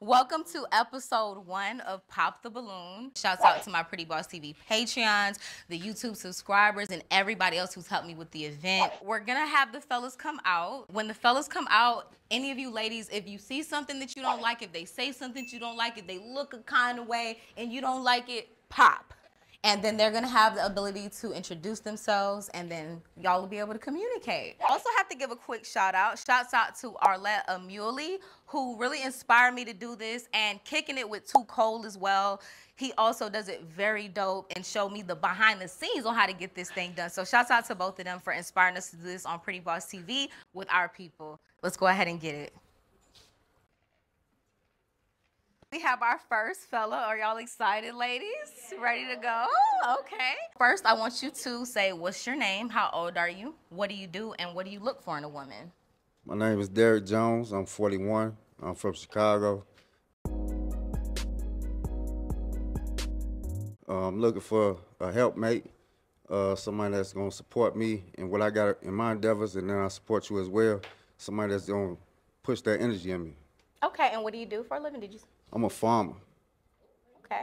Welcome to episode 1 of Pop the Balloon. Shouts out to my Pretty Boss TV Patreons, the YouTube subscribers, and everybody else who's helped me with the event. We're gonna have the fellas come out. When the fellas come out, any of you ladies, if you see something that you don't like, if they say something that you don't like, if they look a kind of way and you don't like it, pop. And then they're gonna have the ability to introduce themselves, and then y'all will be able to communicate. Also have to give a quick shout out. Shouts out to Arlette Amuli, who really inspired me to do this, and kicking it with Too Cold as well. He also does it very dope and showed me the behind the scenes on how to get this thing done. So shouts out to both of them for inspiring us to do this on Pretty Boss TV with our people. Let's go ahead and get it. We have our first fella. Are y'all excited, ladies? Ready to go? Okay. First, I want you to say, what's your name? How old are you? What do you do? And what do you look for in a woman? My name is Derek Jones. I'm 41. I'm from Chicago. I'm looking for a helpmate, somebody that's going to support me in what I got in my endeavors, and then I support you as well. Somebody that's going to push that energy in me. Okay, and what do you do for a living? I'm a farmer. Okay.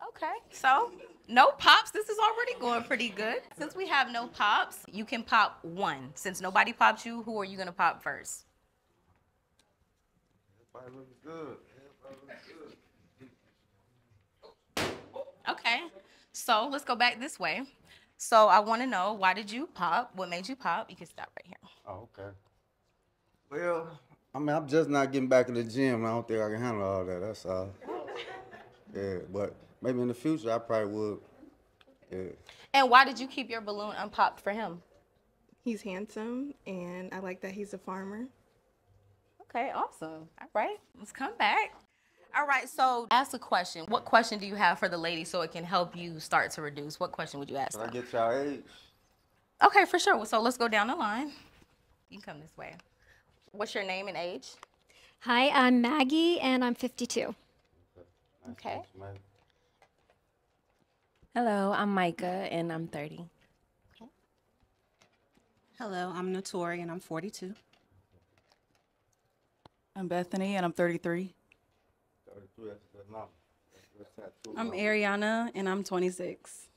Okay. So, no pops. This is already going pretty good. Since we have no pops, you can pop one. Since nobody popped you, who are you going to pop first? Everybody looks good. Okay. So, let's go back this way. So, I want to know, why did you pop? What made you pop? You can stop right here. Oh, okay. Well, I mean, I'm just not getting back in the gym. I don't think I can handle all that. That's all. Yeah, but maybe in the future I probably would. Yeah. And why did you keep your balloon unpopped for him? He's handsome, and I like that he's a farmer. Okay, awesome. All right, let's come back. All right, so ask a question. What question do you have for the ladies so it can help you start to reduce? What question would you ask Can I them? get y'all age? Okay, for sure. So let's go down the line. You can come this way. What's your name and age? Hi, I'm Maggie, and I'm 52. Okay. Hello, I'm Micah, and I'm 30. Okay. Hello, I'm Notori, and I'm 42. I'm Bethany, and I'm 33. 33, that's not. I'm Ariana, and I'm 26.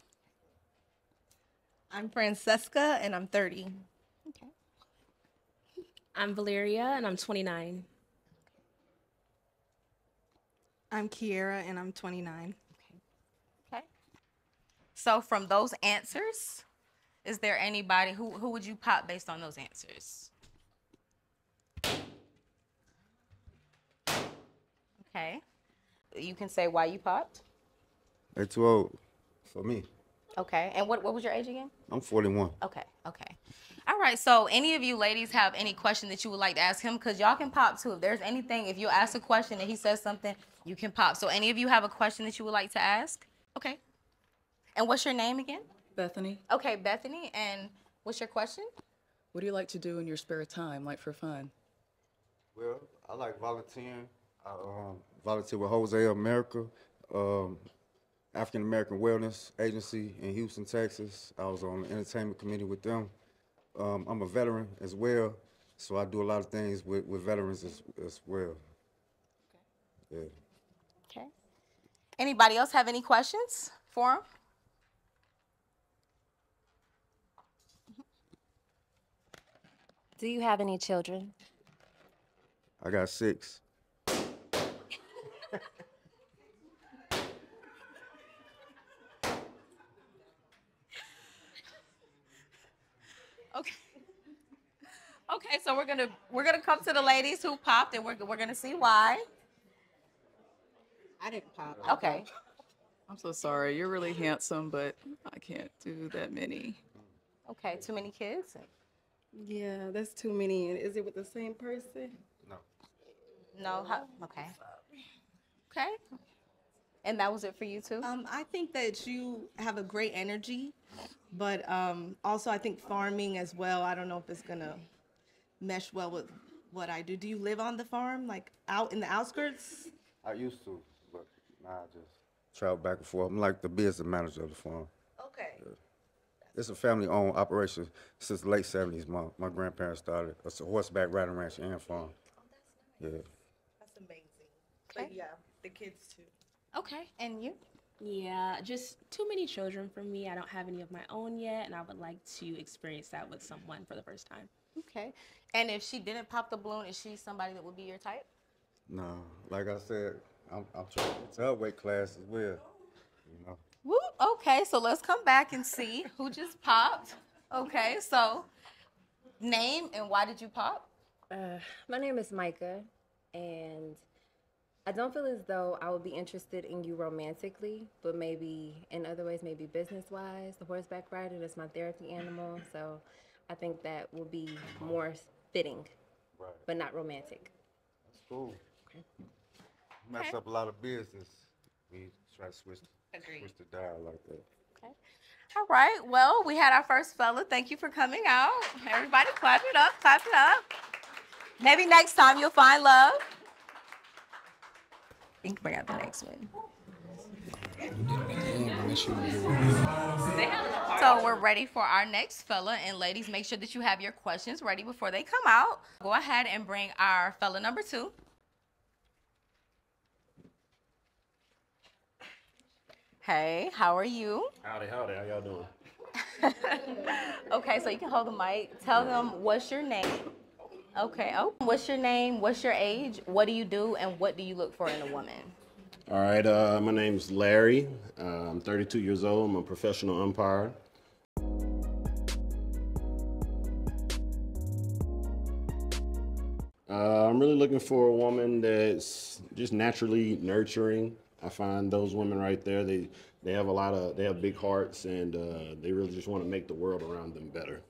I'm Francesca, and I'm 30. Okay. I'm Valeria, and I'm 29. I'm Kiera, and I'm 29. Okay. So from those answers, is there anybody who would you pop based on those answers? Okay. You can say why you popped. They're too old for me. Okay. And what was your age again? I'm 41. Okay. Okay. All right. So any of you ladies have any question that you would like to ask him? Because y'all can pop too. If there's anything, if you ask a question and he says something, you can pop. So any of you have a question that you would like to ask? Okay. And what's your name again? Bethany, Okay, Bethany. And what's your question? what do you like to do in your spare time, like for fun? Well, I like volunteering. I volunteer with Jose America, African American Wellness Agency in Houston, Texas. I was on the entertainment committee with them. I'm a veteran as well, so I do a lot of things with veterans as well. Okay. Yeah. Okay. Anybody else have any questions for him? Do you have any children? I got 6. Okay. Okay, so we're gonna come to the ladies who popped, and we're gonna see why. I didn't pop. Okay. I'm so sorry. You're really handsome, but I can't do that many. Okay. Too many kids. Yeah, that's too many. And is it with the same person? No. No. Okay. Okay. And that was it for you too. I think that you have a great energy, but also I think farming as well. I don't know if it's gonna mesh well with what I do. Do you live on the farm, like out in the outskirts? I used to, but now I just travel back and forth. I'm like the business manager of the farm. Okay. Yeah. It's a family-owned operation since the late 70s. My grandparents started. It's a horseback riding ranch and farm. Oh, that's nice. Yeah. That's amazing. Okay. But yeah, the kids too. Okay. And you? Yeah, just too many children for me. I don't have any of my own yet, and I would like to experience that with someone for the first time. Okay. And if she didn't pop the balloon, is she somebody that would be your type? No, like I said, I'm trying to get to her weight class as well. You know. Whoop. Okay, so let's come back and see who just popped. Okay, so name and why did you pop? My name is Micah, and I don't feel as though I would be interested in you romantically, but maybe in other ways, maybe business-wise. The horseback riding is my therapy animal, so I think that will be more fitting, Right. but not romantic. That's cool. Mess up a lot of business. We try to switch the dial like that. Okay. All right. Well, we had our first fella. Thank you for coming out. Everybody clap it up, clap it up. Maybe next time you'll find love. You can bring out the next one. So we're ready for our next fella. And ladies, make sure that you have your questions ready before they come out. Go ahead and bring our fella number 2. Hey, how are you? Howdy, how y'all doing? Okay, so you can hold the mic. Tell them what's your name. Okay. Oh, what's your name? What's your age? What do you do? And what do you look for in a woman? All right, my name's Larry. I'm 32 years old. I'm a professional umpire. I'm really looking for a woman that's just naturally nurturing. I find those women right there, they have big hearts, and they really just want to make the world around them better.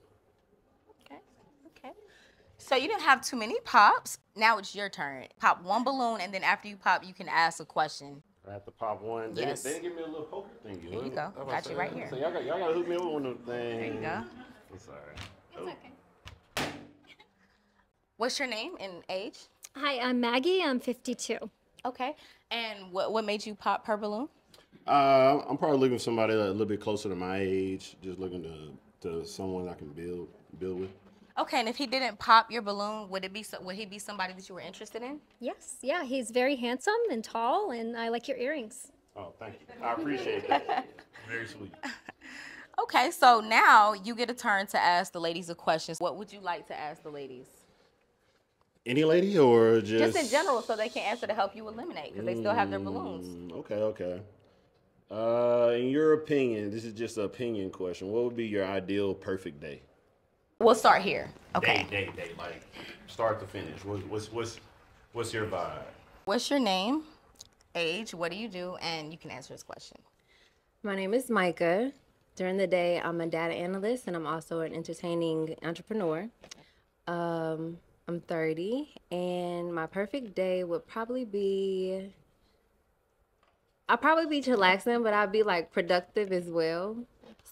Okay. So you didn't have too many pops. Now it's your turn. Pop one balloon, and then after you pop, you can ask a question. I have to pop one. Yes. They didn't give me a little poker thing. Here you go. Got you right here. So y'all got to hook me up with one of them things. There you go. I'm sorry. It's okay. What's your name and age? Hi, I'm Maggie. I'm 52. Okay. And what made you pop her balloon? I'm probably looking for somebody that's a little bit closer to my age. Just looking to someone I can build with. Okay. And if he didn't pop your balloon, would he be somebody that you were interested in? Yes, yeah, he's very handsome and tall, and I like your earrings. Oh, thank you. I appreciate that. Very sweet. Okay. So now you get a turn to ask the ladies a question. What would you like to ask the ladies? Any lady or Just in general, so they can answer to help you eliminate, because they still have their balloons. Okay. In your opinion, this is just an opinion question. What would be your ideal perfect day? We'll start here. Okay. Day, like start to finish. What's your vibe? What's your name, age, what do you do, and you can answer this question. My name is Micah. During the day, I'm a data analyst, and I'm also an entertaining entrepreneur. I'm 30, and my perfect day would probably be, I'll probably be chillaxing, but I'd be like productive as well.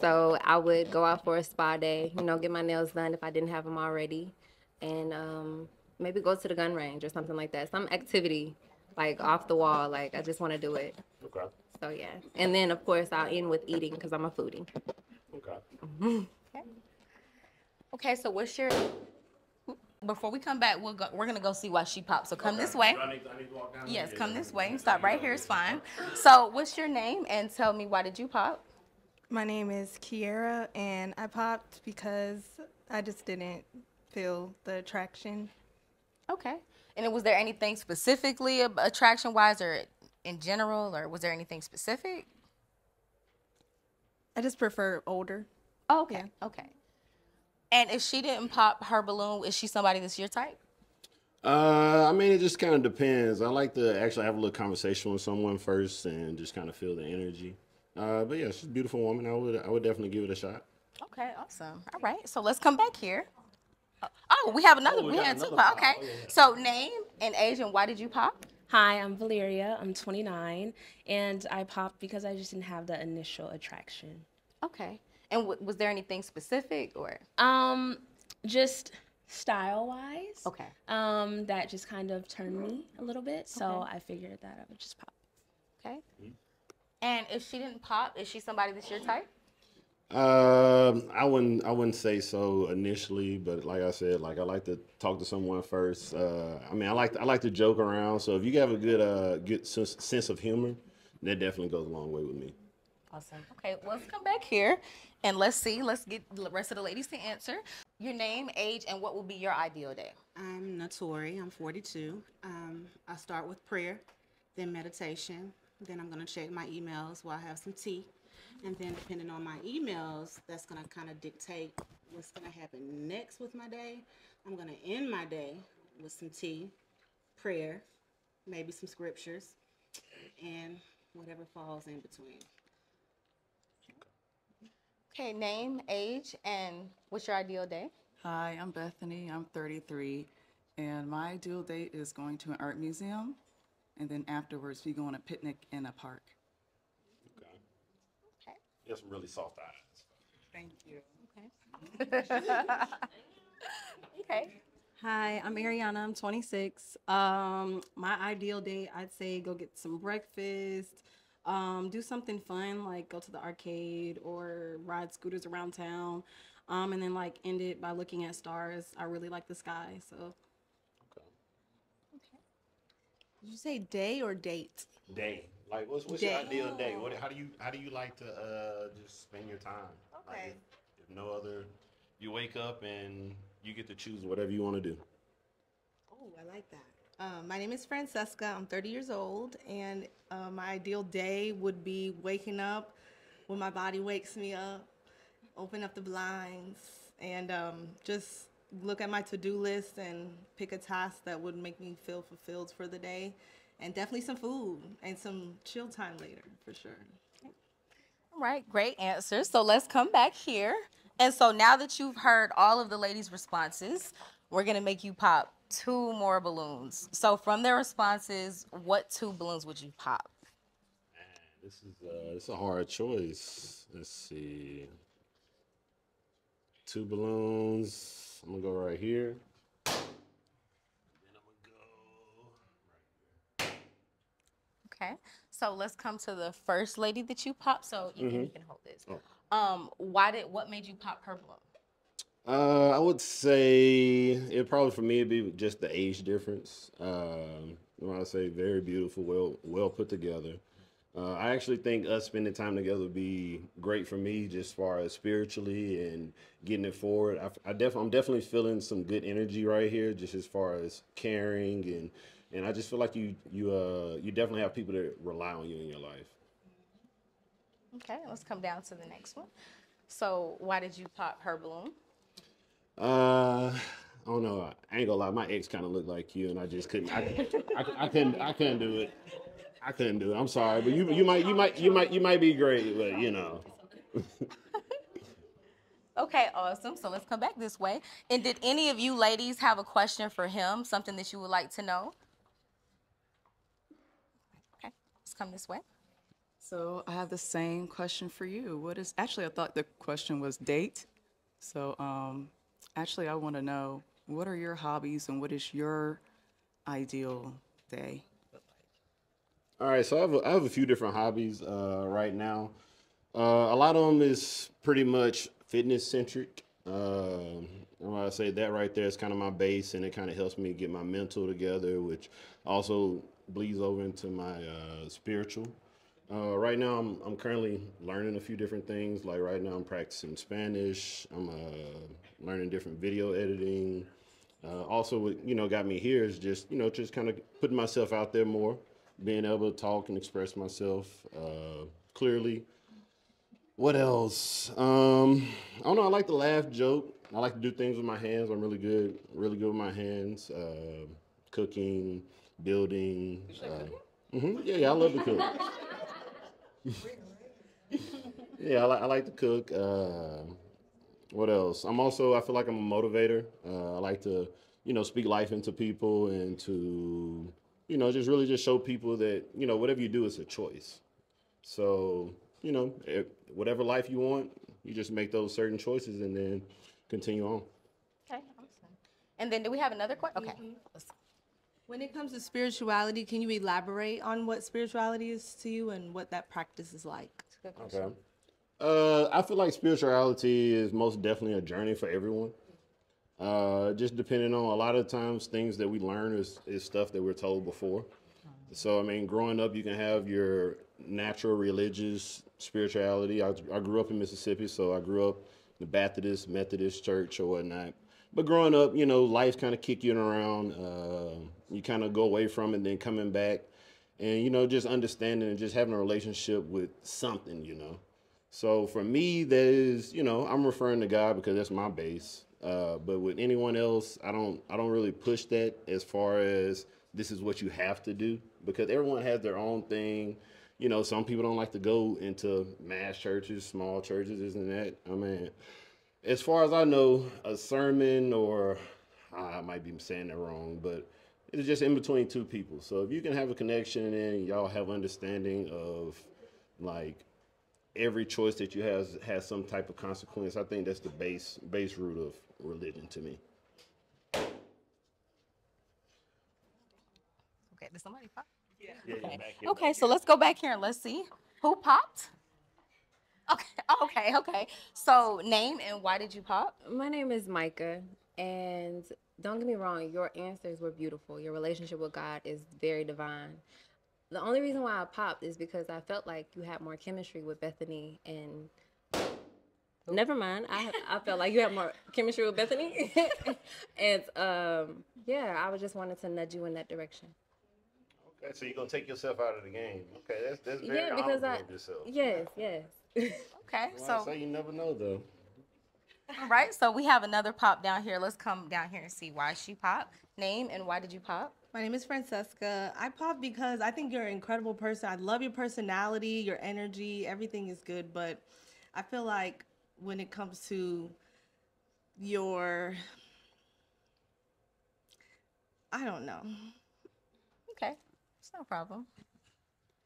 So I would go out for a spa day, get my nails done if I didn't have them already, and maybe go to the gun range or something like that. Some activity, like off the wall, like I just want to do it. Okay. So yeah, and then of course I'll end with eating because I'm a foodie. Okay. Okay, so what's your, before we come back, we're gonna go see why she popped. So come this way. I need to walk down. Yes, come this way. Stop right here, it's fine. So what's your name, and tell me, why did you pop? My name is Kiera, and I popped because I just didn't feel the attraction. Okay. And was there anything specifically attraction-wise, or in general, or was there anything specific? I just prefer older. Oh, okay. Yeah. Okay. And if she didn't pop her balloon, is she somebody that's your type? I mean, it just kind of depends. I like to actually have a little conversation with someone first and just kind of feel the energy. But yeah, she's a beautiful woman. I would definitely give it a shot. Okay, awesome. All right, so let's come back here. Oh, we have another. We had two pop. Okay. Oh, yeah. So name and age, and why did you pop? Hi, I'm Valeria. I'm 29, and I popped because I just didn't have the initial attraction. Okay. And was there anything specific, or? Just style-wise. Okay. That just kind of turned me a little bit, so I figured that I would just pop. Okay. And if she didn't pop, is she somebody that's your type? I wouldn't say so initially, but like I said, like I like to talk to someone first. I mean, I like to joke around. So if you have a good sense of humor, that definitely goes a long way with me. Awesome. Okay, well, let's come back here and let's see. Let's get the rest of the ladies to answer. Your name, age, and what will be your ideal day? I'm Notori. I'm 42. I start with prayer, then meditation. Then I'm going to check my emails while I have some tea. And then depending on my emails, that's going to kind of dictate what's going to happen next with my day. I'm going to end my day with some tea, prayer, maybe some scriptures, and whatever falls in between. Okay, name, age, and what's your ideal day? Hi, I'm Bethany. I'm 33, and my ideal date is going to an art museum, and then afterwards we go on a picnic in a park. Okay. You have some really soft eyes. Thank you. Okay. Hi, I'm Ariana. I'm 26. My ideal day, I'd say go get some breakfast, do something fun like go to the arcade or ride scooters around town, and then like end it by looking at stars. I really like the sky, so. Okay. Did you say day or date? Day. Like, what's your ideal day? How do you like to just spend your time? Okay. Like if no other, you wake up and you get to choose whatever you want to do. Oh, I like that. My name is Francesca. I'm 30 years old, and my ideal day would be waking up when my body wakes me up, open up the blinds, and just look at my to-do list and pick a task that would make me feel fulfilled for the day, and definitely some food and some chill time later, for sure. All right, great answers. So let's come back here. And so now that you've heard all of the ladies' responses, we're going to make you pop 2 more balloons. So from their responses, what 2 balloons would you pop? Man, this is a hard choice. Let's see. 2 balloons. I'm gonna go right here. Then I'm gonna go right here. Okay. So let's come to the first lady that you popped. So you can hold this. Oh. What made you pop her balloon? I would say it probably for me it'd be just the age difference. When I say very beautiful, well put together. I actually think us spending time together would be great for me, just as far as spiritually and getting it forward. I'm definitely feeling some good energy right here, just as far as caring and I just feel like you definitely have people that rely on you in your life. Okay, let's come down to the next one. So why did you pop her balloon? I don't know. I ain't gonna lie. My ex kind of looked like you, and I just couldn't. I couldn't do it. I couldn't do it. I'm sorry, but you might be great, but you know. Okay, awesome. So let's come back this way. And did any of you ladies have a question for him? Something that you would like to know? Okay, let's come this way. So I have the same question for you. Actually, I thought the question was date. So actually, I want to know, what are your hobbies and what is your ideal day? All right, so I have a few different hobbies right now. A lot of them is pretty much fitness centric. When I say that right there, it's kind of my base, and it kind of helps me get my mental together, which also bleeds over into my spiritual. Right now, I'm currently learning a few different things. Like right now, I'm practicing Spanish. I'm learning different video editing. Also, what got me here is just kind of putting myself out there more, being able to talk and express myself clearly. What else? I don't know. I like to laugh, joke. I like to do things with my hands. I'm really good with my hands. Cooking, building. Yeah, I love to cook. Yeah, I like to cook. What else? I feel like I'm a motivator. I like to, speak life into people and to, just really just show people that, whatever you do is a choice. So, whatever life you want, you just make those certain choices and then continue on. Okay, awesome. And then do we have another question? Okay. When it comes to spirituality, can you elaborate on what spirituality is to you and what that practice is like? Okay. I feel like spirituality is most definitely a journey for everyone. Just depending on a lot of times things that we learn is stuff that we're told before. So I mean, growing up, you can have your natural religious spirituality. I grew up in Mississippi, so I grew up in the Baptist, Methodist church or whatnot. But growing up, you know, life kind of kick you around. You kind of go away from it, then coming back, and you know, just understanding and just having a relationship with something, you know. So for me, that is, you know, I'm referring to God because that's my base. But with anyone else, I don't really push that as far as this is what you have to do because everyone has their own thing. You know, some people don't like to go into mass churches, small churches, this and that. I mean, as far as I know, a sermon or I might be saying that wrong, but it's just in between two people. So if you can have a connection and y'all have understanding of like every choice that you have has some type of consequence. I think that's the base root of religion to me. Okay, did somebody pop? Yeah, Okay. back here, Okay, back so here. let's go back here and let's see who popped. Okay, okay. So name and why did you pop? My name is Micah, and don't get me wrong, your answers were beautiful. Your relationship with God is very divine. The only reason why I popped is because I felt like you had more chemistry with Bethany and never mind. I felt like you had more chemistry with Bethany. And yeah, I was just wanted to nudge you in that direction. Okay, so you're gonna take yourself out of the game. Okay, that's very Yeah, because honorable of yourself. yes. Okay, Well, so you never know though. all right, so we have another pop down here. Let's come down here and see why she popped. Name and why did you pop? My name is Francesca. I popped because I think you're an incredible person. I love your personality, your energy, everything is good. But I feel like when it comes to your, I don't know. Okay, it's no problem.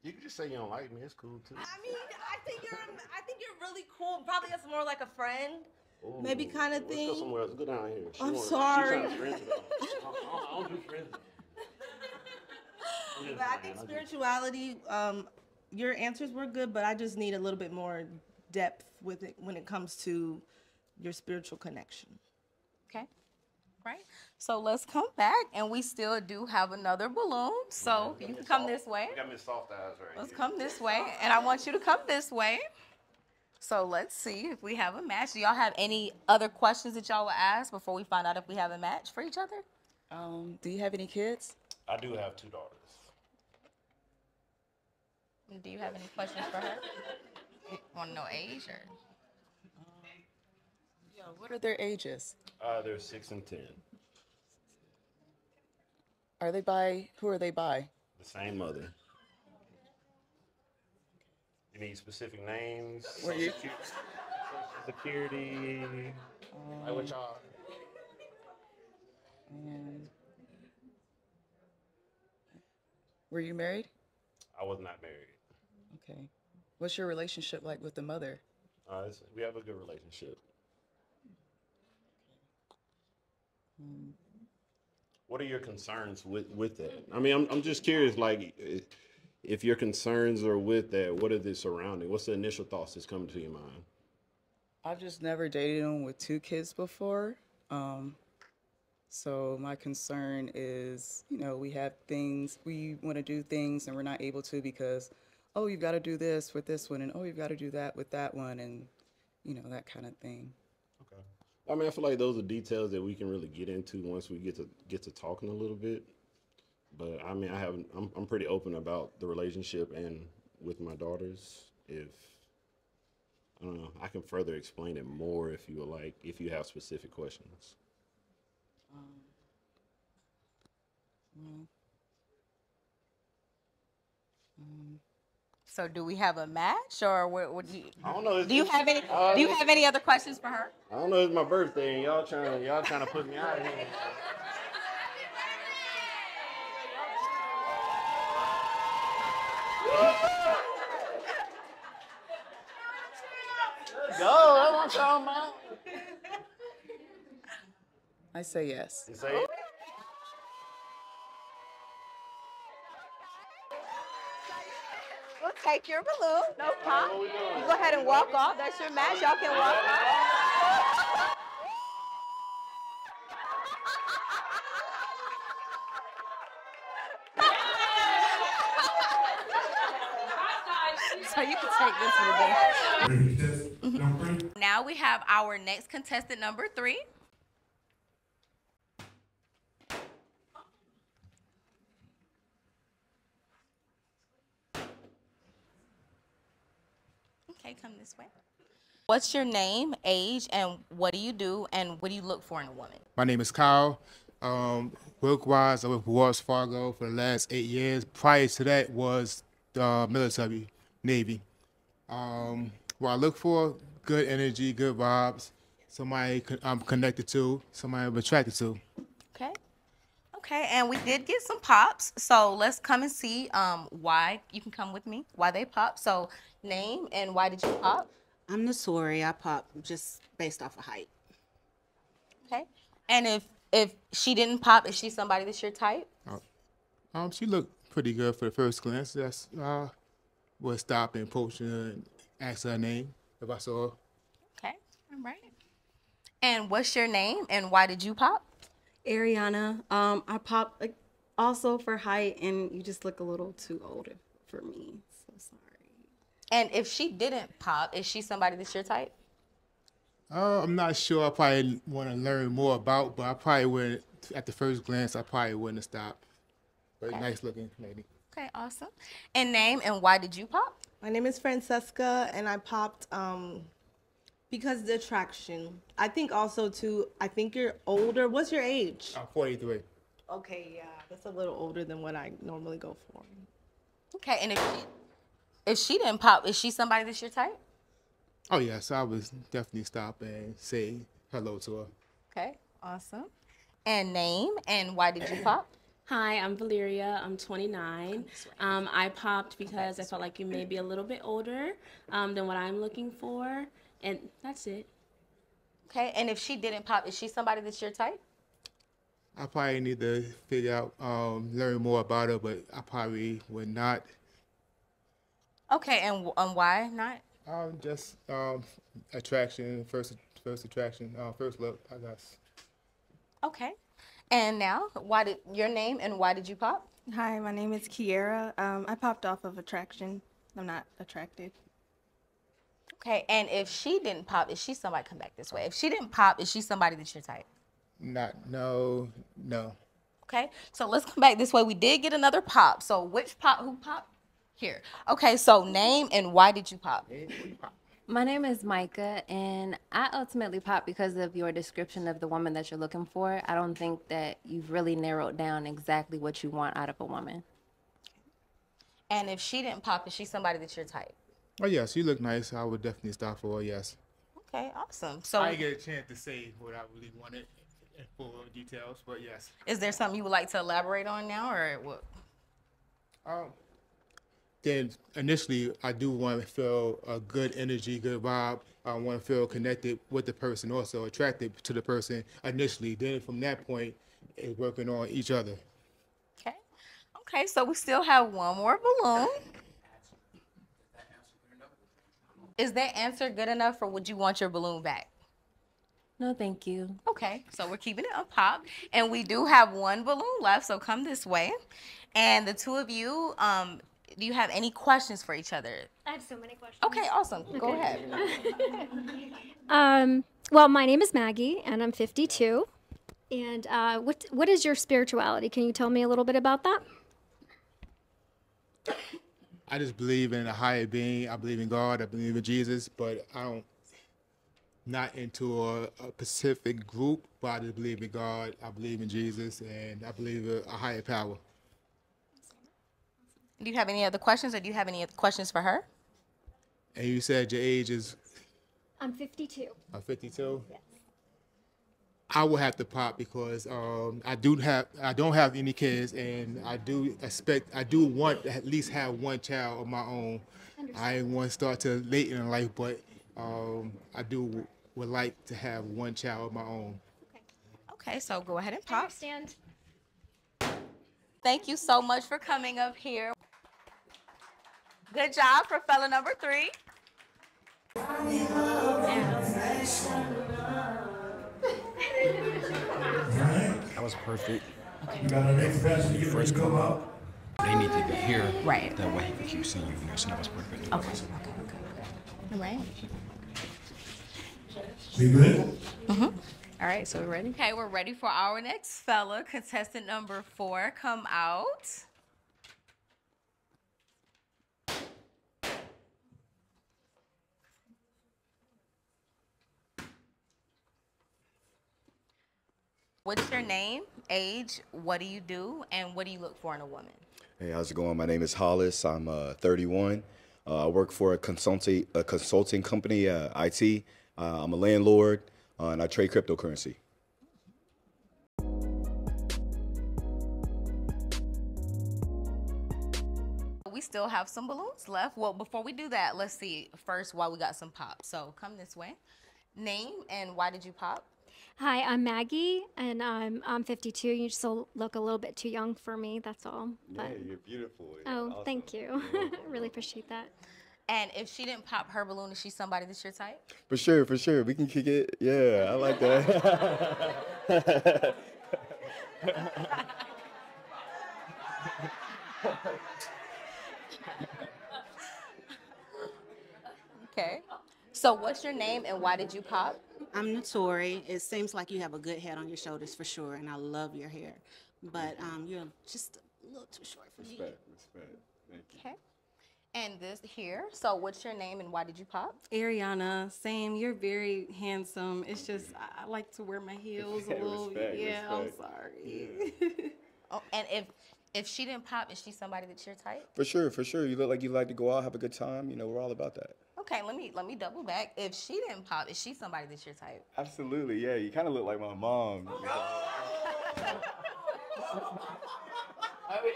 You can just say you don't like me. It's cool too. I mean, I think you're really cool. Probably that's more like a friend, maybe kind of Let's thing. go somewhere else. Go down here. I'm sorry. She's trying to friends with us. I don't do friends. But I think spirituality, your answers were good, but I just need a little bit more depth with it when it comes to your spiritual connection. Okay, right. So let's come back, and we still do have another balloon. So you can come this way. You got me soft eyes right Let's here. come this way, and I want you to come this way. So let's see if we have a match. Do y'all have any other questions that y'all will ask before we find out if we have a match for each other? Do you have any kids? I do have 2 daughters. Do you have any questions for her? Want to know age or? Yeah. What are their ages? They're 6 and 10. Are they by? Who are they by? The same mother. You need specific names? Were you? Social security. Like what y'all? And were you married? I was not married. Okay. What's your relationship like with the mother? We have a good relationship. What are your concerns with that? I mean, I'm just curious, like, if your concerns are with that, what are the surrounding? What's the initial thoughts that's coming to your mind? I've just never dated him with 2 kids before. So my concern is, you know, we have things, we want to do things and we're not able to because, oh, you've got to do this with this one and, oh, you've got to do that with that one and, you know, that kind of thing. Okay. I mean, I feel like those are details that we can really get into once we get to talking a little bit. But I mean, I'm pretty open about the relationship and with my daughters. If I don't know, I can further explain it more if you would like, if you have specific questions. So do we have a match, or what do you? I don't know. Do you have any? Do you have any other questions for her? I don't know. It's my birthday, and y'all trying to put me out of here. Let's go. That's what I'm talking about. I say yes. You say it? take your balloon. No problem. You go ahead and walk off. That's your match. Y'all can walk off. So you can take this one there. Now we have our next contestant, number 3. Okay, come this way. What's your name, age, and what do you do, and what do you look for in a woman? My name is Kyle. Work-wise, I worked for Wells Fargo for the last 8 years. Prior to that was the military, Navy. What I look for, good energy, good vibes, somebody I'm connected to, somebody I'm attracted to. Okay. Okay, and we did get some pops, so let's come and see why. You can come with me, why they pop. So name and why did you pop? I'm Nasori. I pop just based off of height. Okay. And if she didn't pop, is she somebody that's your type? She looked pretty good for the first glance. That's would stop and approach her and ask her name if I saw her. Okay, all right. And what's your name and why did you pop? Ariana. I pop also for height, and you just look a little too old for me. So sorry. And if she didn't pop, is she somebody that's your type? I'm not sure. I probably want to learn more about, but I probably wouldn't, at the first glance, I probably wouldn't have stopped. But Okay. nice looking lady. Okay, awesome. And name and why did you pop? My name is Francesca, and I popped because of the attraction. I think also too, I think you're older. What's your age? I'm 43. Okay, yeah, that's a little older than what I normally go for. Okay, and if she didn't pop, is she somebody that's your type? Oh yes, I would definitely stop and say hello to her. Okay, awesome. And name and why did you pop? Hi, I'm Valeria. I'm 29. I popped because I felt like you may be a little bit older than what I'm looking for, and that's it. Okay, and if she didn't pop, is she somebody that's your type? I probably need to figure out, learn more about her, but I probably would not. Okay, and why not? Just attraction, first attraction, first look, I guess. Okay. And now, why did your name and why did you pop? Hi, my name is Kiera. I popped off of attraction. I'm not attracted. Okay, and if she didn't pop, is she somebody, come back this way. If she didn't pop, is she somebody that's your type? No. Okay, so let's come back this way. We did get another pop. So which pop, who popped? Here. Okay, so name and why did you pop? My name is Micah, and I ultimately popped because of your description of the woman that you're looking for. I don't think that you've really narrowed down exactly what you want out of a woman. And if she didn't pop, is she somebody that's your type? Oh yes, you look nice. I would definitely stop for her, yes. Okay, awesome. So I didn't get a chance to say what I really wanted in full details, but yes. Is there something you would like to elaborate on now, or what? Then initially, I do want to feel a good energy, good vibe. I want to feel connected with the person, also attracted to the person initially. Then from that point, it's working on each other. Okay. Okay, so we still have one more balloon. Is that answer good enough, or would you want your balloon back? No, thank you. Okay, so we're keeping it unpopped, and we do have one balloon left, so come this way. And the two of you, do you have any questions for each other? I have so many questions. Okay, awesome. Go ahead. Well, my name is Maggie, and I'm 52. And what is your spirituality? Can you tell me a little bit about that? I just believe in a higher being. I believe in God. I believe in Jesus, but I don't. Not into a specific group, but I just believe in God. I believe in Jesus, and I believe in a higher power. Do you have any other questions, or do you have any other questions for her? And you said your age is? I'm 52. 52. Yes. I will have to pop because I don't have any kids, and I do want to at least have one child of my own. I didn't want to start till late in life, but I would like to have one child of my own. Okay, so go ahead and I pop. understand. Thank you so much for coming up here. Good job for fella number 3. That was perfect. You got our next passenger. When you first come out, they need to be here. Right. That way he can keep seeing you in there. So that was perfect. Okay. All right. We good? Mm-hmm. All right, so we're ready? Okay, we're ready for our next fella. Contestant number 4, come out. What's your name, age, what do you do, and what do you look for in a woman? Hey, how's it going? My name is Hollis. I'm 31. I work for a consulting company, IT. I'm a landlord, and I trade cryptocurrency. We still have some balloons left. Well, before we do that, let's see first why we got some pop. So come this way. Name and why did you pop? Hi, I'm Maggie, and I'm 52. You just look a little bit too young for me. That's all. Yeah, you're beautiful. Oh, awesome. thank you. Really appreciate that. And if she didn't pop her balloon, is she somebody that's your type? For sure, for sure. We can kick it. Yeah, I like that. Okay. So what's your name and why did you pop? I'm Notori. It seems like you have a good head on your shoulders for sure, and I love your hair. But you're just a little too short for me. Respect. Thank you. Okay. And this here. So what's your name and why did you pop? Ariana, same. You're very handsome. It's just I like to wear my heels a little. Respect. I'm sorry. Oh, and if she didn't pop, is she somebody that's your type? For sure, for sure. You look like you like to go out, have a good time. You know, we're all about that. Okay, let me double back. If she didn't pop, is she somebody that's your type? Absolutely, yeah. You kind of look like my mom.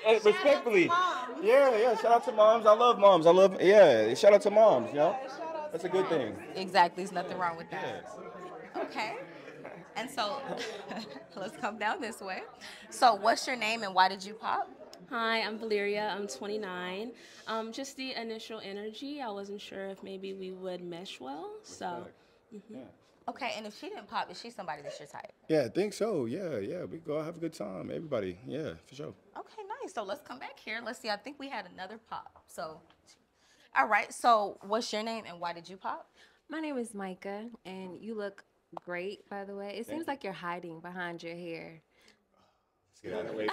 Respectfully. Yeah. Shout out to moms. I love moms. Shout out to moms, you know? That's a good thing. Exactly. There's nothing wrong with that. Okay. And so let's come down this way. So what's your name and why did you pop? Hi, I'm Valeria. I'm 29. Just the initial energy. I wasn't sure if maybe we would mesh well. So. Yeah. Okay, and if she didn't pop, is she somebody that's your type? Yeah, I think so. Yeah. We go out, have a good time. Everybody. Yeah, for sure. Okay, nice. So let's come back here. Let's see. I think we had another pop. So, all right. So what's your name and why did you pop? My name is Micah, and you look great, by the way. It seems like you're hiding behind your hair. Let's get out of the way.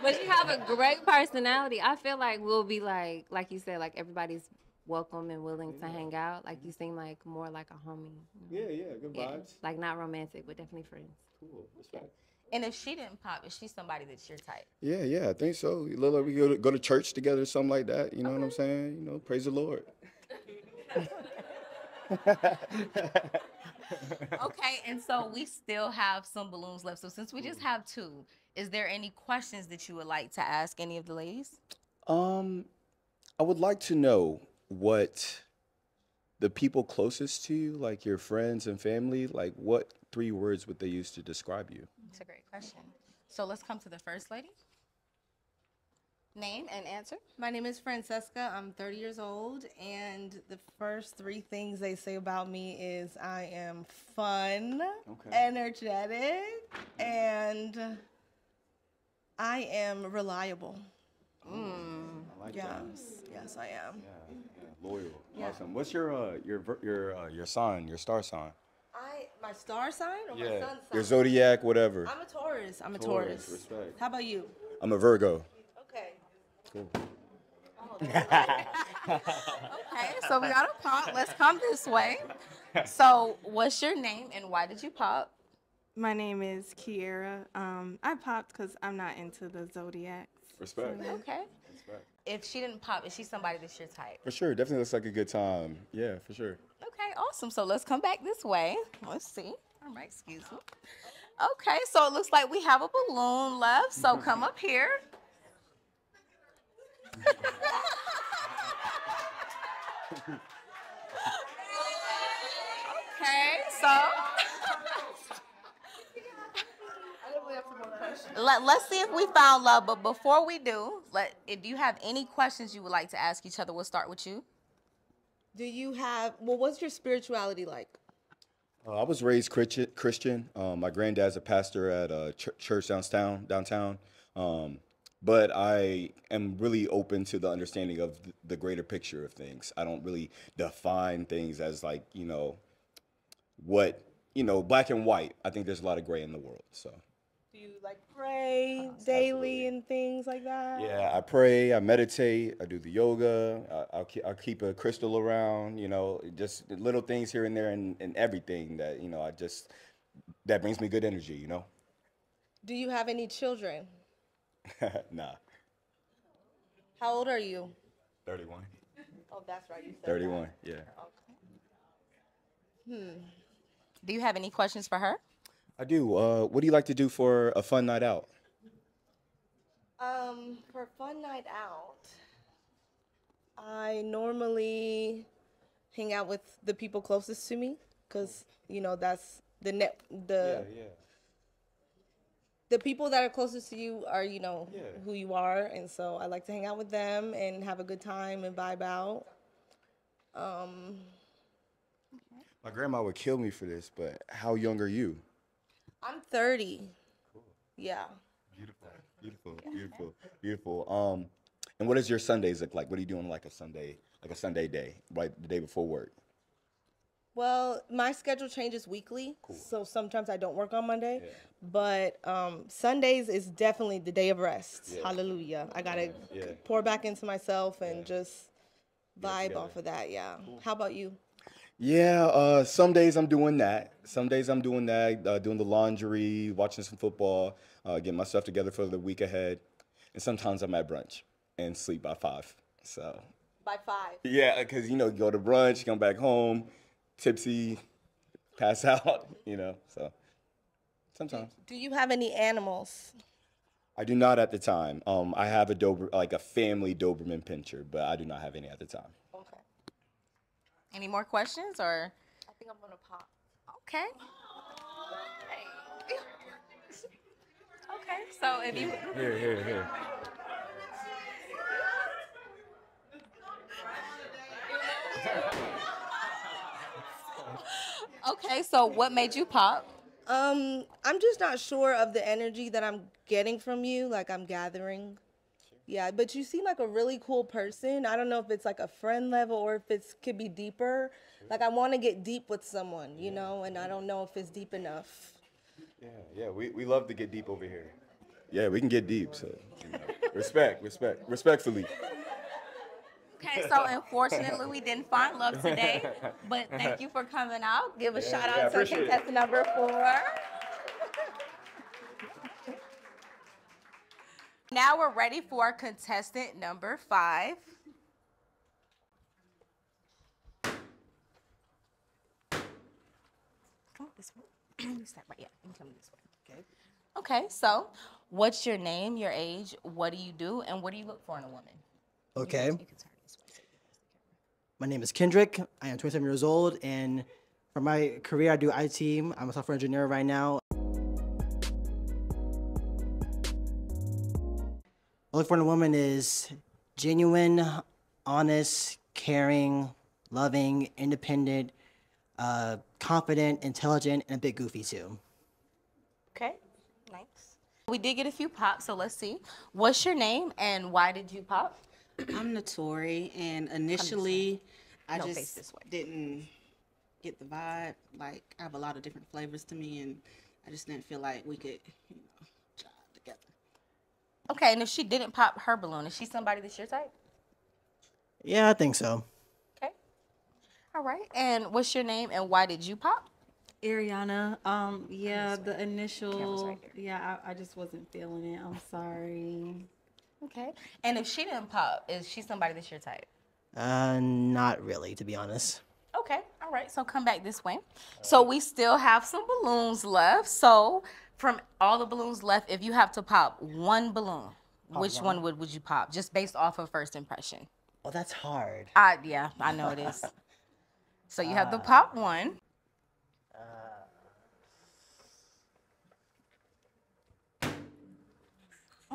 But you have a great personality. I feel like we'll be like you said, like everybody's welcome and willing to hang out. Like you seem like more like a homie. Yeah, good vibes. Like not romantic, but definitely friends. Cool, respect. And if she didn't pop, is she somebody that's your type? Yeah, I think so. You look like we go to church together, something like that. You know what I'm saying? You know, praise the Lord. Okay, and so we still have some balloons left. So since we just have 2, is there any questions that you would like to ask any of the ladies? I would like to know what the people closest to you, like your friends and family, like what 3 words would they use to describe you? That's a great question. So let's come to the first lady. Name and answer. My name is Francesca. I'm 30 years old, and the first 3 things they say about me is I am fun, energetic, and I am reliable. I like yes, that. yes, I am. Yeah, loyal. Yeah. Awesome. What's your sign, your star sign? My star sign or my sun sign? Your zodiac, whatever. I'm a Taurus. Taurus. Respect. How about you? I'm a Virgo. Okay. Cool. Okay, so we got a pop. Let's come this way. So what's your name and why did you pop? My name is Kiera. I popped because I'm not into the zodiacs. Respect. Okay. If she didn't pop, is she somebody that's your type? For sure. Definitely looks like a good time. Yeah, for sure. Okay, awesome. So let's come back this way. Let's see. All right, excuse me. Okay, so it looks like we have a balloon left. So come up here. Okay, so. Let's see if we found love. But before we do, do you have any questions you would like to ask each other? We'll start with you. Do you have, well, what's your spirituality like? I was raised Christian. My granddad's a pastor at a church downtown. But I am really open to the understanding of the greater picture of things. I don't really define things as like, black and white. I think there's a lot of gray in the world. So. Do you like pray daily and things like that? Yeah, I pray, I meditate, I do the yoga, I'll keep a crystal around, just little things here and there and everything that, that brings me good energy, Do you have any children? Nah. How old are you? 31. Oh, that's right. You said 31, that. yeah. Okay. Do you have any questions for her? I do. What do you like to do for a fun night out? For a fun night out, I normally hang out with the people closest to me, because that's the people that are closest to you are who you are, and so I like to hang out with them and have a good time and vibe out. My grandma would kill me for this, but how young are you? I'm 30. Cool. Yeah. Beautiful. And what does your Sundays look like? What are you doing like a Sunday day, right the day before work? Well, my schedule changes weekly, so sometimes I don't work on Monday, but Sundays is definitely the day of rest. Yeah. Hallelujah. I gotta pour back into myself and just vibe off of that. Yeah. Cool. How about you? Yeah, some days I'm doing that. Doing the laundry, watching some football, getting my stuff together for the week ahead. And sometimes I'm at brunch and sleep by 5. So. By 5? Yeah, because, you go to brunch, come back home, tipsy, pass out, so sometimes. Do you have any animals? I do not at the time. I have a family Doberman Pinscher, but I do not have any at the time. Any more questions, or? I think I'm gonna pop. Okay. Okay, so if you... Here. Okay, so what made you pop? I'm just not sure of the energy that I'm getting from you, like I'm gathering. Yeah, but you seem like a really cool person. I don't know if it's like a friend level or if it could be deeper. Like I want to get deep with someone, and I don't know if it's deep enough. Yeah, we love to get deep over here. Yeah, we can get deep, so respectfully. Okay, so unfortunately we didn't find love today, but thank you for coming out. Give a shout out to contestant number 4. Now we're ready for contestant number 5. Come on this way. Start right, you come this way. Okay, so what's your name, your age, what do you do, and what do you look for in a woman? Okay. You can turn this way. My name is Kendrick. I am 27 years old, and for my career, I do IT. I'm a software engineer right now. What I look for in a woman is genuine, honest, caring, loving, independent, confident, intelligent, and a bit goofy too. Okay, nice. We did get a few pops, so let's see. What's your name and why did you pop? I'm Notori, and initially I just didn't get the vibe. Like, I have a lot of different flavors to me, and I just didn't feel like we could, jive together. Okay, and if she didn't pop her balloon, is she somebody that's your type? Yeah, I think so. Okay. All right. And what's your name and why did you pop? Ariana. Yeah, the initial, I just wasn't feeling it. I'm sorry. Okay. And if she didn't pop, is she somebody that's your type? Not really, to be honest. Okay. All right. So come back this way. So we still have some balloons left. So from all the balloons left, if you have to pop one balloon, which one would you pop? Just based off of first impression. Oh, that's hard. Yeah, I know it is. So you have to pop one.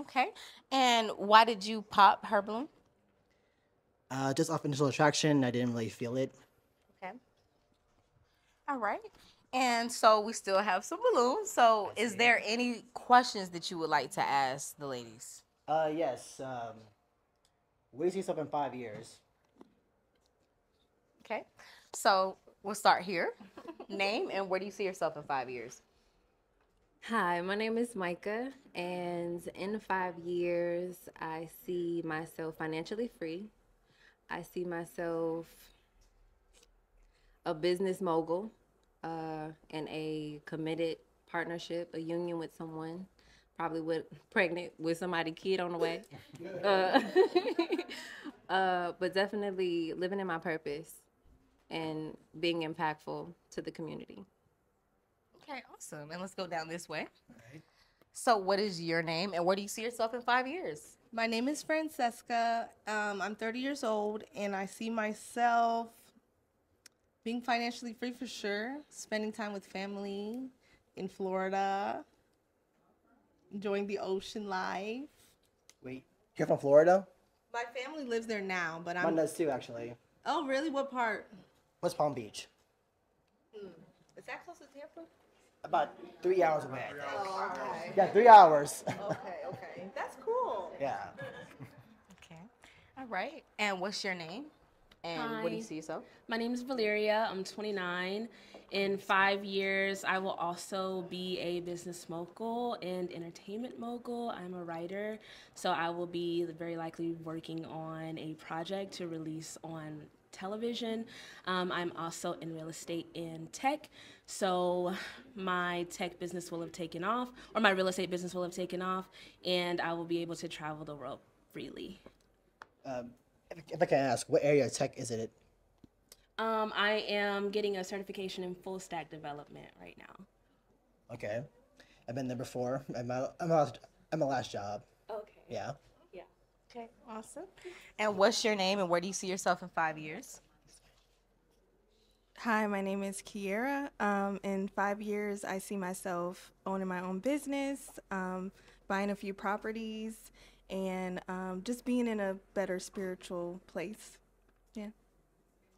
Okay. And why did you pop her balloon? Just off initial attraction, I didn't really feel it. Okay. All right. And so we still have some balloons. So is there any questions that you would like to ask the ladies? Yes. Where do you see yourself in 5 years? Okay. So we'll start here. Name and where do you see yourself in 5 years? Hi, my name is Micah, and in 5 years, I see myself financially free. I see myself a business mogul, in a committed partnership, a union with someone, probably pregnant with somebody kid on the way. But definitely living in my purpose and being impactful to the community. Okay, awesome. And let's go down this way. So what is your name and where do you see yourself in 5 years? My name is Francesca. I'm 30 years old, and I see myself being financially free for sure, spending time with family in Florida, enjoying the ocean life. Wait, you're from Florida? My family lives there now, but Mine does too, actually. Oh, really? What part? West Palm Beach. Is that close to Tampa? About 3 hours away, I think. Oh, okay. Yeah, 3 hours. Okay. That's cool. Yeah. Okay. All right. And what's your name? And where do you see yourself? My name is Valeria. I'm 29. In 5 years, I will also be a business mogul and entertainment mogul. I'm a writer, so I will be very likely working on a project to release on television. I'm also in real estate and tech, so my tech business will have taken off, or my real estate business will have taken off, and I will be able to travel the world freely. If I can ask, what area of tech is it? I am getting a certification in full stack development right now. Okay. I've been there before. I'm my last job. Okay. Yeah. Yeah. Okay, awesome. And what's your name and where do you see yourself in 5 years? Hi, my name is Kiera. In 5 years, I see myself owning my own business, buying a few properties, and just being in a better spiritual place. Yeah.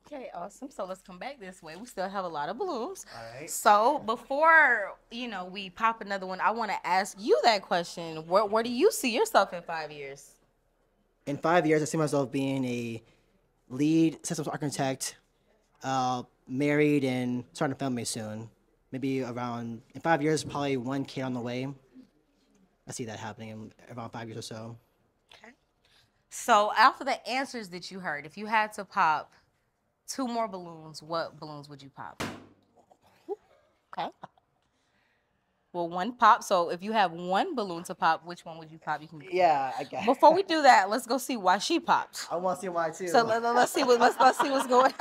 Okay, awesome. So let's come back this way. We still have a lot of balloons. All right. So before, we pop another one, I want to ask you that question. Where do you see yourself in 5 years? In 5 years, I see myself being a lead systems architect, married and starting a family soon. Maybe in 5 years, probably one kid on the way. I see that happening in around 5 years or so. Okay. So after the answers that you heard, if you had to pop 2 more balloons, what balloons would you pop? Okay. Well, one pop. So if you have one balloon to pop, which one would you pop? You can. Yeah, I guess. Before we do that, let's go see why she popped. I want to see why too. So let's see what's going.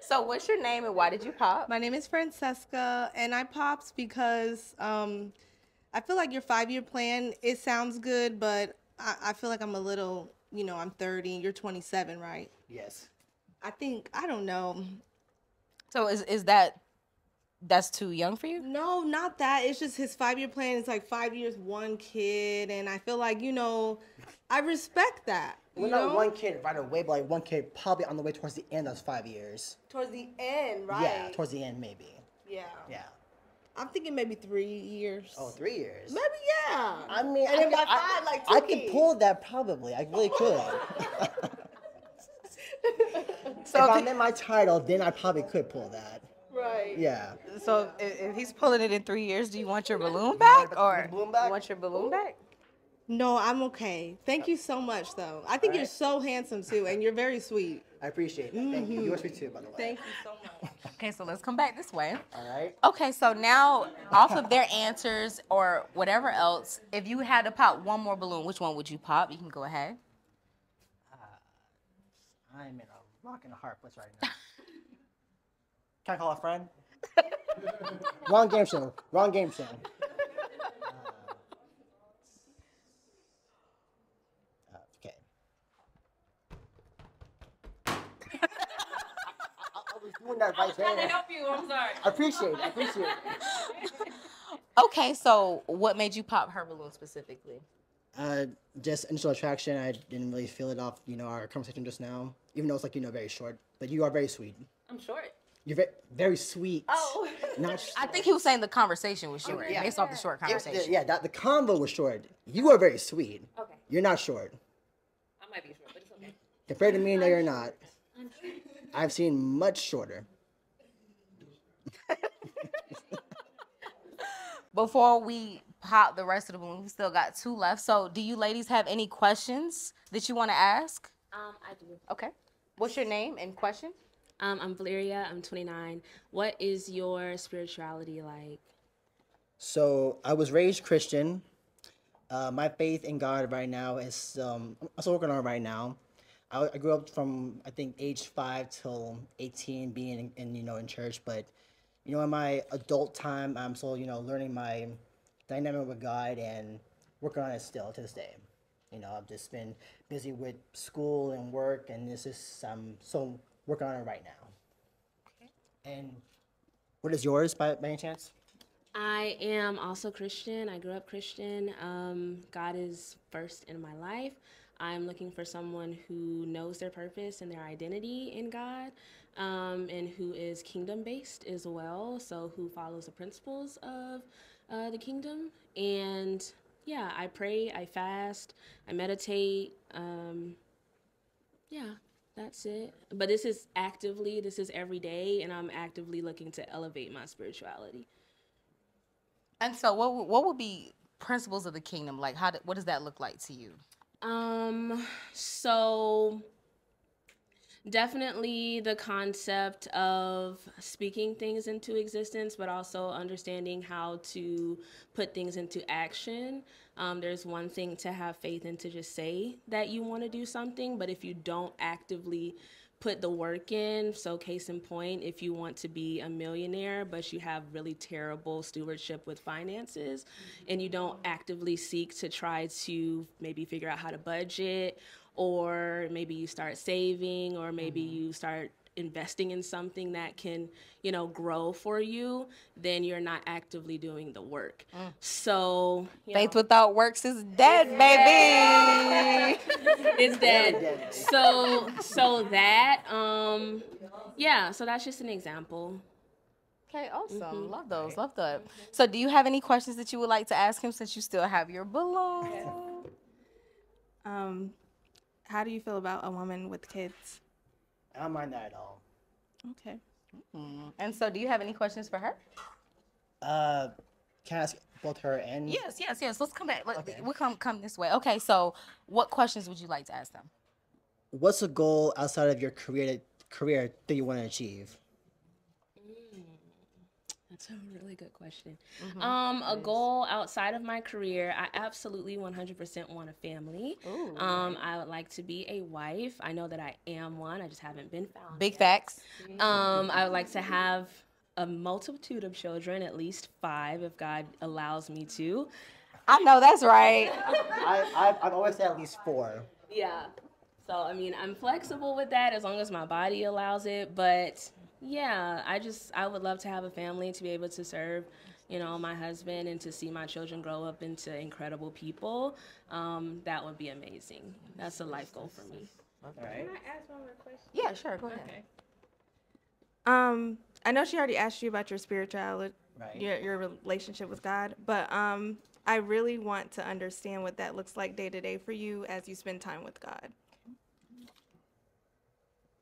So what's your name and why did you pop? My name is Francesca, and I popped because I feel like your 5-year plan, it sounds good, but I feel like I'm a little, I'm 30 and you're 27, right? Yes. I don't know. So is that's too young for you? No, not that. It's just his 5-year plan is like 5 years, one kid, and I feel like, I respect that. Well, not one kid right away, but like one kid probably on the way towards the end of 5 years. Towards the end, right? Yeah, towards the end maybe. Yeah. Yeah. I'm thinking maybe 3 years. Oh, 3 years. Maybe, yeah. I mean, and then by 5, like 2 I kids. could pull that probably. I really could. So if I'm in my title, then I probably could pull that. Right. Yeah. So if he's pulling it in 3 years, do you want your balloon back or balloon back? you want your balloon back? No, I'm okay. Thank you so much, though. I think you're so handsome, too, and you're very sweet. I appreciate it. Thank you. You're sweet, too, by the way. Thank you so much. Okay, so let's come back this way. All right. Okay, so now off of their answers or whatever else, if you had to pop one more balloon, which one would you pop? You can go ahead. I'm in a rock and a hard place right now. Can I call a friend? Wrong game show. Wrong game show. Okay. I was doing that right there. I'm trying to help you. I'm sorry. I appreciate it. Okay, so what made you pop her balloon specifically? Just initial attraction. I didn't really feel it off, our conversation just now. Even though it's like, very short. But you are very sweet. I'm short. You're very, very sweet. Oh. Not I think he was saying the conversation was short, yeah. based off the short conversation. The convo was short. You are very sweet. Okay. You're not short. I might be short, but it's okay. Compared to me, no, you're not. I've seen much shorter. Before we pop the rest of the balloon, we still got 2 left. So do you ladies have any questions that you want to ask? I do. Okay. What's your name and question? I'm Valeria. I'm 29. What is your spirituality like? So I was raised Christian. My faith in God right now is I'm still working on it right now. I grew up from I think age 5 till 18 being in church, but in my adult time I'm still learning my dynamic with God and working on it still to this day. I've just been busy with school and work, and this is I'm still working on it right now. Okay. And what is yours by any chance? I am also Christian. I grew up Christian. God is first in my life. I'm looking for someone who knows their purpose and their identity in God, and who is kingdom-based as well, so who follows the principles of the kingdom. And yeah, I pray, I fast, I meditate. Yeah, that's it. But this is every day, and I'm actively looking to elevate my spirituality. And so what would be principles of the kingdom? Like what does that look like to you? So definitely the concept of speaking things into existence, but also understanding how to put things into action. There's one thing to have faith and to just say that you want to do something, but if you don't actively put the work in, so case in point, if you want to be a millionaire, but you have really terrible stewardship with finances, and you don't actively seek to try to maybe figure out how to budget, or maybe you start saving, or maybe you start investing in something that can, grow for you, then you're not actively doing the work. So faith without works is dead, baby. It's dead. So that, yeah, so that's just an example. Okay, awesome. Love those. Love that. So do you have any questions that you would like to ask him since you still have your balloon? How do you feel about a woman with kids? I don't mind that at all. Okay. And so do you have any questions for her? Can I ask both her and... Yes. Let's come back. We'll come this way. Okay, so what questions would you like to ask them? What's a goal outside of your career that you want to achieve? That's a really good question. A goal outside of my career, I absolutely 100% want a family. I would like to be a wife. I know that I am one. I just haven't been found. Big facts. I would like to have a multitude of children, at least 5, if God allows me to. I know that's right. I've always said at least 4. Yeah. So, I'm flexible with that as long as my body allows it, but... yeah, I would love to have a family, to be able to serve, my husband, and to see my children grow up into incredible people. That would be amazing. That's a life goal for me. All right. Can I ask one more question? Yeah, sure. Go ahead. Okay. I know she already asked you about your spirituality, right. your relationship with God, but I really want to understand what that looks like day to day for you as you spend time with God.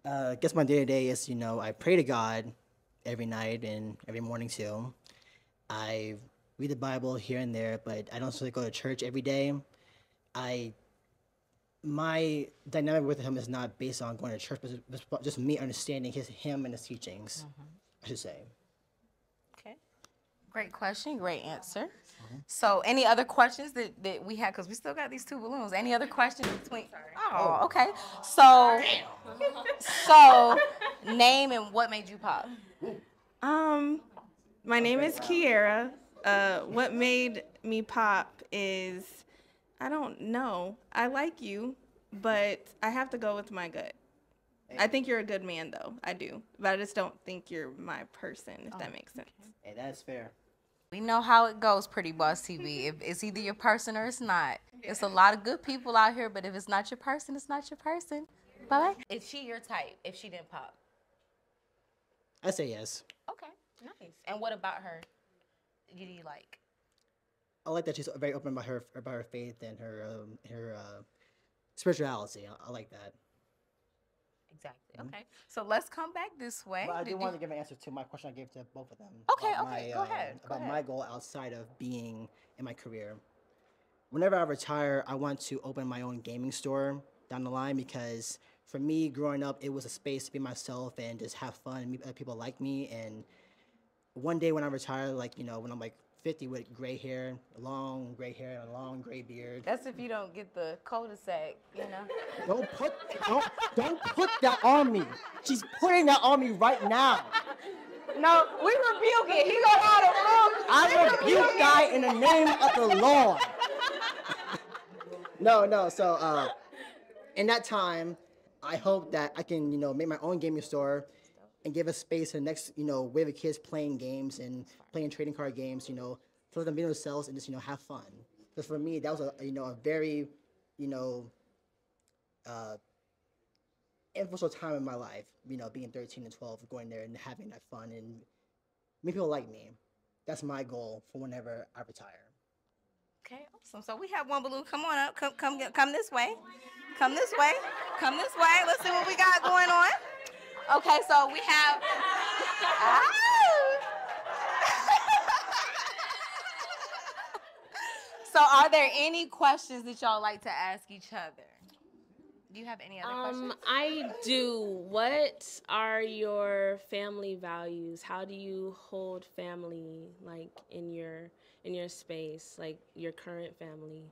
I guess my day-to-day is, I pray to God every night and every morning too. I read the Bible here and there, but I don't necessarily go to church every day. My dynamic with him is not based on going to church, but just me understanding him and his teachings, I should say. Okay. Great question. Great answer. So any other questions that we had? Because we still got these 2 balloons. Any other questions between? Oh, okay. So name and what made you pop? My name is Kiera. What made me pop is, I don't know. I like you, but I have to go with my gut. I think you're a good man, though. I do. But I just don't think you're my person, if that makes sense. Hey, that's fair. We know how it goes, Pretty Boss TV. If it's either your person or it's not. It's a lot of good people out here, but if it's not your person, it's not your person. Bye-bye. Is she your type if she didn't pop? I say yes. Okay, nice. And what about her do you like? I like that she's very open about her faith and her spirituality. I like that. Exactly. Okay. So let's come back this way. But I do want to give an answer to my question I gave to both of them. Okay, about okay. my, Go ahead. Go about ahead. my goal outside of being in my career. Whenever I retire, I want to open my own gaming store down the line because for me, growing up, it was a space to be myself and just have fun and meet other people like me. And one day when I retire, like, you know, when I'm like 50 with gray hair, long gray hair, and a long gray beard. That's if you don't get the cul-de-sac, you know? Don't put that on me. She's putting that on me right now. No, we rebuke it. He gonna out of room. I rebuke guy in the name of the Lord. No. So, in that time, I hope that I can, you know, make my own gaming store and give a space to the next, you know, wave of kids playing games and playing trading card games, you know, to let them be themselves and just, you know, have fun. Because for me, that was a very, you know, influential time in my life, you know, being 13 and 12, going there and having that fun and make people like me. That's my goal for whenever I retire. Okay, awesome. So we have one balloon. Come on up. Come this way. Come this way. Come this way. Let's see what we got going on. Okay, so we have. So are there any questions that y'all like to ask each other? Do you have any other questions? I do. What are your family values? How do you hold family, like in your space, like your current family?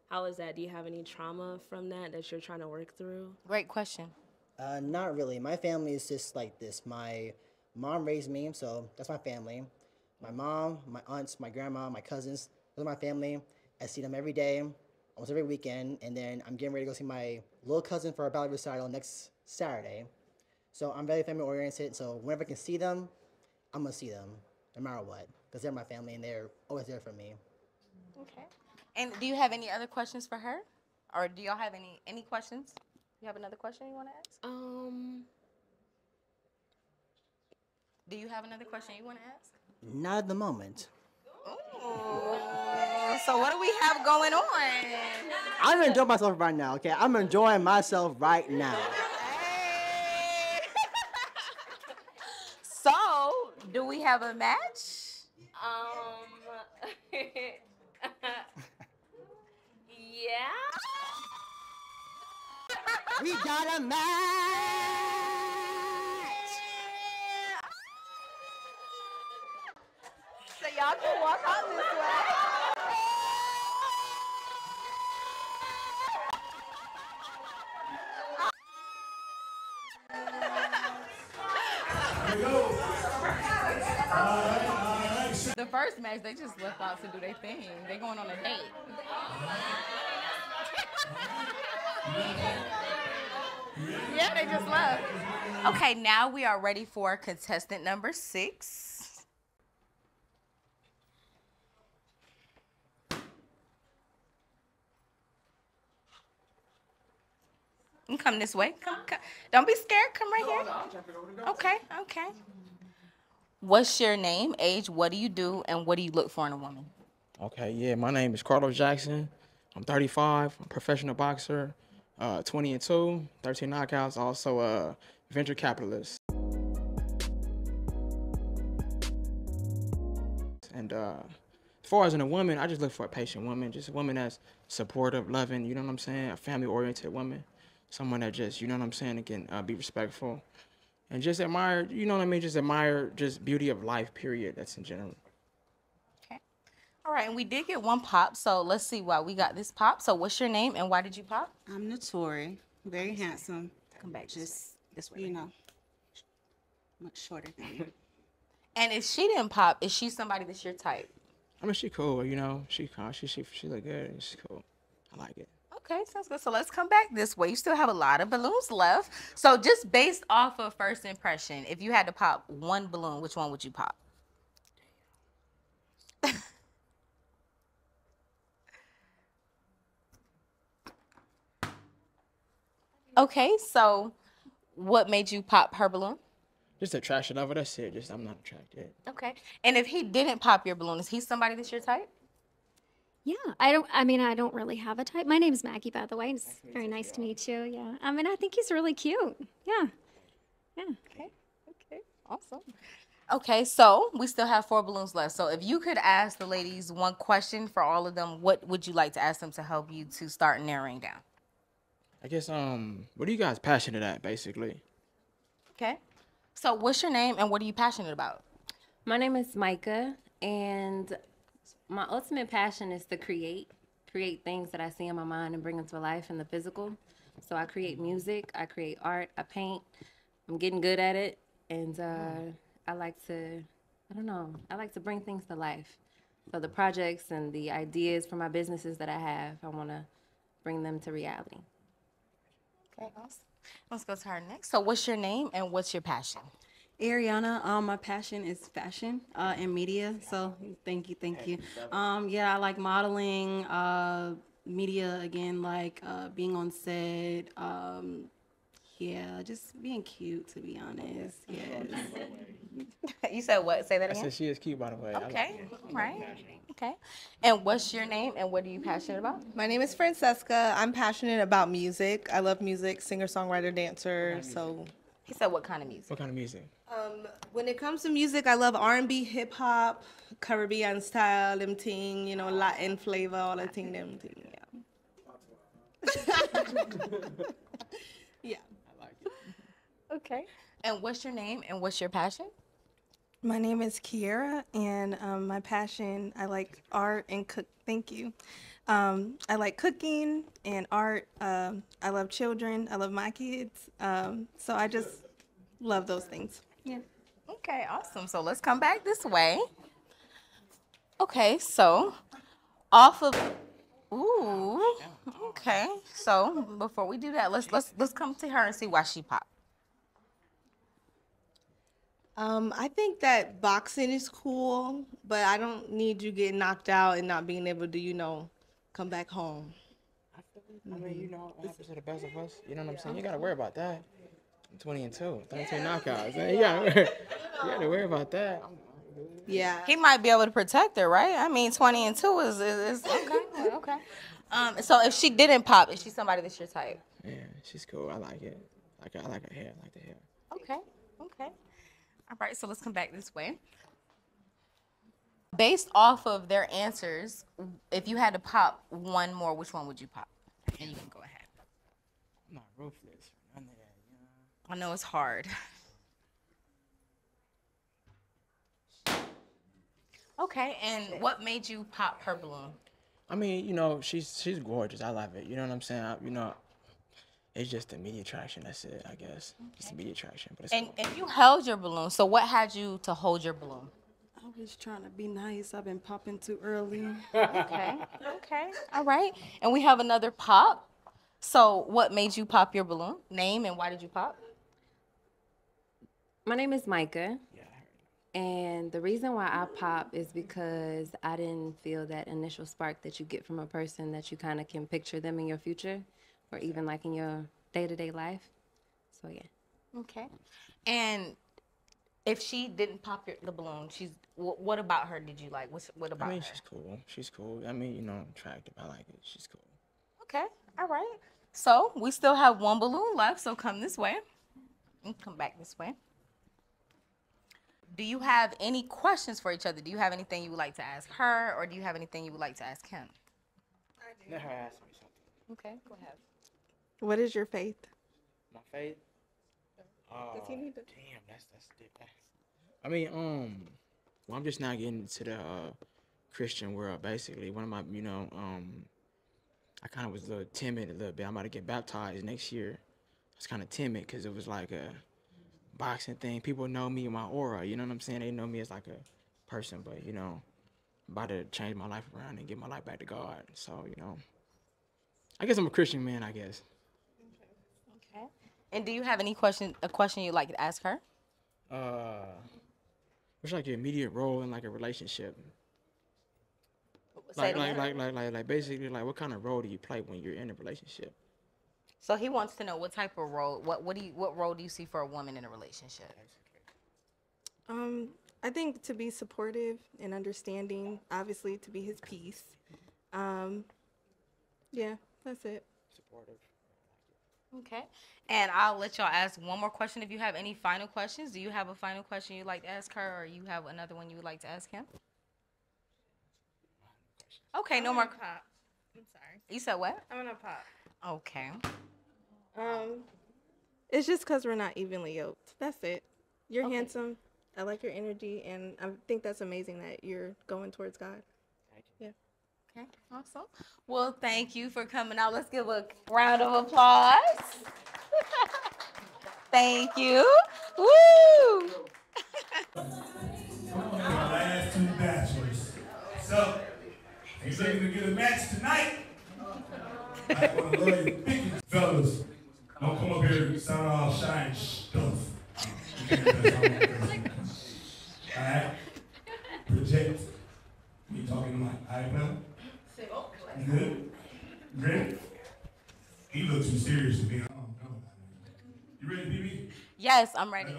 How is that? Do you have any trauma from that you're trying to work through? Great question. Not really. My family is just like this. My mom raised me, so that's my family. My mom, my aunts, my grandma, my cousins, those are my family. I see them every day, almost every weekend, and then I'm getting ready to go see my little cousin for a ballet recital next Saturday. So I'm very family oriented, so whenever I can see them, I'm gonna see them, no matter what, because they're my family and they're always there for me. Okay. And do you have any other questions for her? Or do y'all have any questions? You have another question you want to ask? Do you have another question you want to ask? Not at the moment. So what do we have going on? I'm enjoying myself right now, okay? I'm enjoying myself right now. So, do we have a match? Yeah. We got a match! So y'all can walk out this way. The first match, they just left out to do their thing. They going on a date. Yeah, they just left. Okay, now we are ready for contestant number 6. You come this way. Come. Don't be scared. Come right here. Okay. What's your name, age, what do you do, and what do you look for in a woman? Okay, yeah, my name is Carlos Jackson. I'm 35. I'm a professional boxer, 20-2, 13 knockouts, also a venture capitalist. And as far as in a woman, I just look for a patient woman, just a woman that's supportive, loving, you know what I'm saying, a family-oriented woman, someone that just, you know what I'm saying, can be respectful. And just admire, you know what I mean, just admire just beauty of life, period, that's in general. Okay. All right, and we did get one pop, so let's see why we got this pop. So what's your name and why did you pop? I'm Notori, very handsome. Come back Just this way. You know, much shorter than you. And if she didn't pop, is she somebody that's your type? I mean, she cool, you know, she look good, and she's cool. I like it. Okay, sounds good. So let's come back this way. You still have a lot of balloons left. So just based off of first impression, if you had to pop one balloon, which one would you pop? Okay, so what made you pop her balloon? Just attraction of it. That's it. Just I'm not attracted. Okay. And if he didn't pop your balloon, is he somebody that's your type? Yeah, I don't really have a type. My name's Maggie, by the way. It's very nice to meet you. Yeah. I think he's really cute. Yeah. Yeah. Okay. Awesome. Okay, so we still have 4 balloons left. So if you could ask the ladies one question for all of them, what would you like to ask them to help you to start narrowing down? I guess what are you guys passionate at basically? Okay. So what's your name and what are you passionate about? My name is Micah, and my ultimate passion is to create things that I see in my mind and bring them to life in the physical. So I create music, I create art, I paint. I'm getting good at it, and I like to bring things to life. So the projects and the ideas for my businesses that I have, I want to bring them to reality. Okay, awesome. Let's go to her next. So what's your name and what's your passion? Ariana, my passion is fashion and media. So thank you. Yeah, I like modeling, media again, like being on set. Yeah, just being cute, to be honest. Yes. You said what? Say that I again. said she is cute, by the way. Okay. Right. Okay. And what's your name and what are you passionate about? My name is Francesca. I'm passionate about music. I love music, singer, songwriter, dancer. So he said, what kind of music? What kind of music? When it comes to music, I love R&B, hip hop, Caribbean style, them thing, Latin flavor, all that thing, them thing. Yeah. Okay. And what's your name and what's your passion? My name is Kiera, and my passion, I like art and cook. Thank you. I like cooking and art. I love children. I love my kids. So I just love those things. Yeah. Okay, awesome. So let's come back this way. Okay, so off of okay. So before we do that, let's come to her and see why she popped. I think that boxing is cool, but I don't need you getting knocked out and not being able to, come back home. I mean, what happens to the best of us. You know what I'm saying? You gotta worry about that. I'm 20-2, 32 knockouts. You gotta worry about that. Yeah. He might be able to protect her, right? I mean, 20-2 is okay. Okay. So if she didn't pop, is she somebody that's your type? Yeah, she's cool. I like it. I like her hair. I like the hair. Okay. All right, so let's come back this way. Based off of their answers, if you had to pop one more, which one would you pop? And you can go ahead. I'm not ruthless. None of that, I know it's hard. Okay, and what made you pop her balloon? I mean, she's gorgeous. I love it. You know what I'm saying? It's just the media attraction. That's it, I guess. Just the media attraction. But it's and you held your balloon. So what had you to hold your balloon? I was trying to be nice. I've been popping too early. Okay. All right. And we have another pop. So what made you pop your balloon? Name and why did you pop? My name is Micah. And the reason why I pop is because I didn't feel that initial spark that you get from a person that you kind of can picture them in your future or even like in your day-to-day life. So, yeah. Okay. And if she didn't pop the balloon, what about her did you like? What about her? She's cool. I mean, attractive. I like it. She's cool. Okay. All right. So we still have one balloon left. So come this way. And come back this way. Do you have any questions for each other? Do you have anything you would like to ask her, or do you have anything you would like to ask him? Let her ask me something. Okay, go ahead. What is your faith? My faith? Does he need to? Damn, that's different. I mean, well, I'm just now getting into the Christian world, basically. One of my, I kind of was a little timid a little bit. I'm about to get baptized next year. I was kind of timid because it was like a boxing thing. People know me in my aura, you know what I'm saying? They know me as like a person, but I'm about to change my life around and get my life back to God. So, I guess I'm a Christian man, I guess. Okay. And do you have a question you'd like to ask her? What's like your immediate role in like a relationship? Say Like basically like what kind of role do you play when you're in a relationship? So he wants to know what type of role, what role do you see for a woman in a relationship? I think to be supportive and understanding, obviously to be his peace. Yeah, that's it. Supportive. Okay. And I'll let y'all ask one more question if you have any final questions. Do you have a final question you'd like to ask her, or you have another one you would like to ask him? Okay, no more. Pop. I'm sorry. You said what? I'm gonna pop. Okay. It's just because we're not evenly yoked. That's it. You're handsome. I like your energy, and I think that's amazing that you're going towards God. Yeah. Okay, awesome. Well, thank you for coming out. Let's give a round of applause. Thank you. Woo! Last two bachelors. So, you ready to get a match tonight? I want to love you, big fellas. Don't come up here and sound all shy and stuff. Alright? Project. You talking to my iPad? You good? You ready? He looks too serious to be on. You ready, BB? Yes, I'm ready.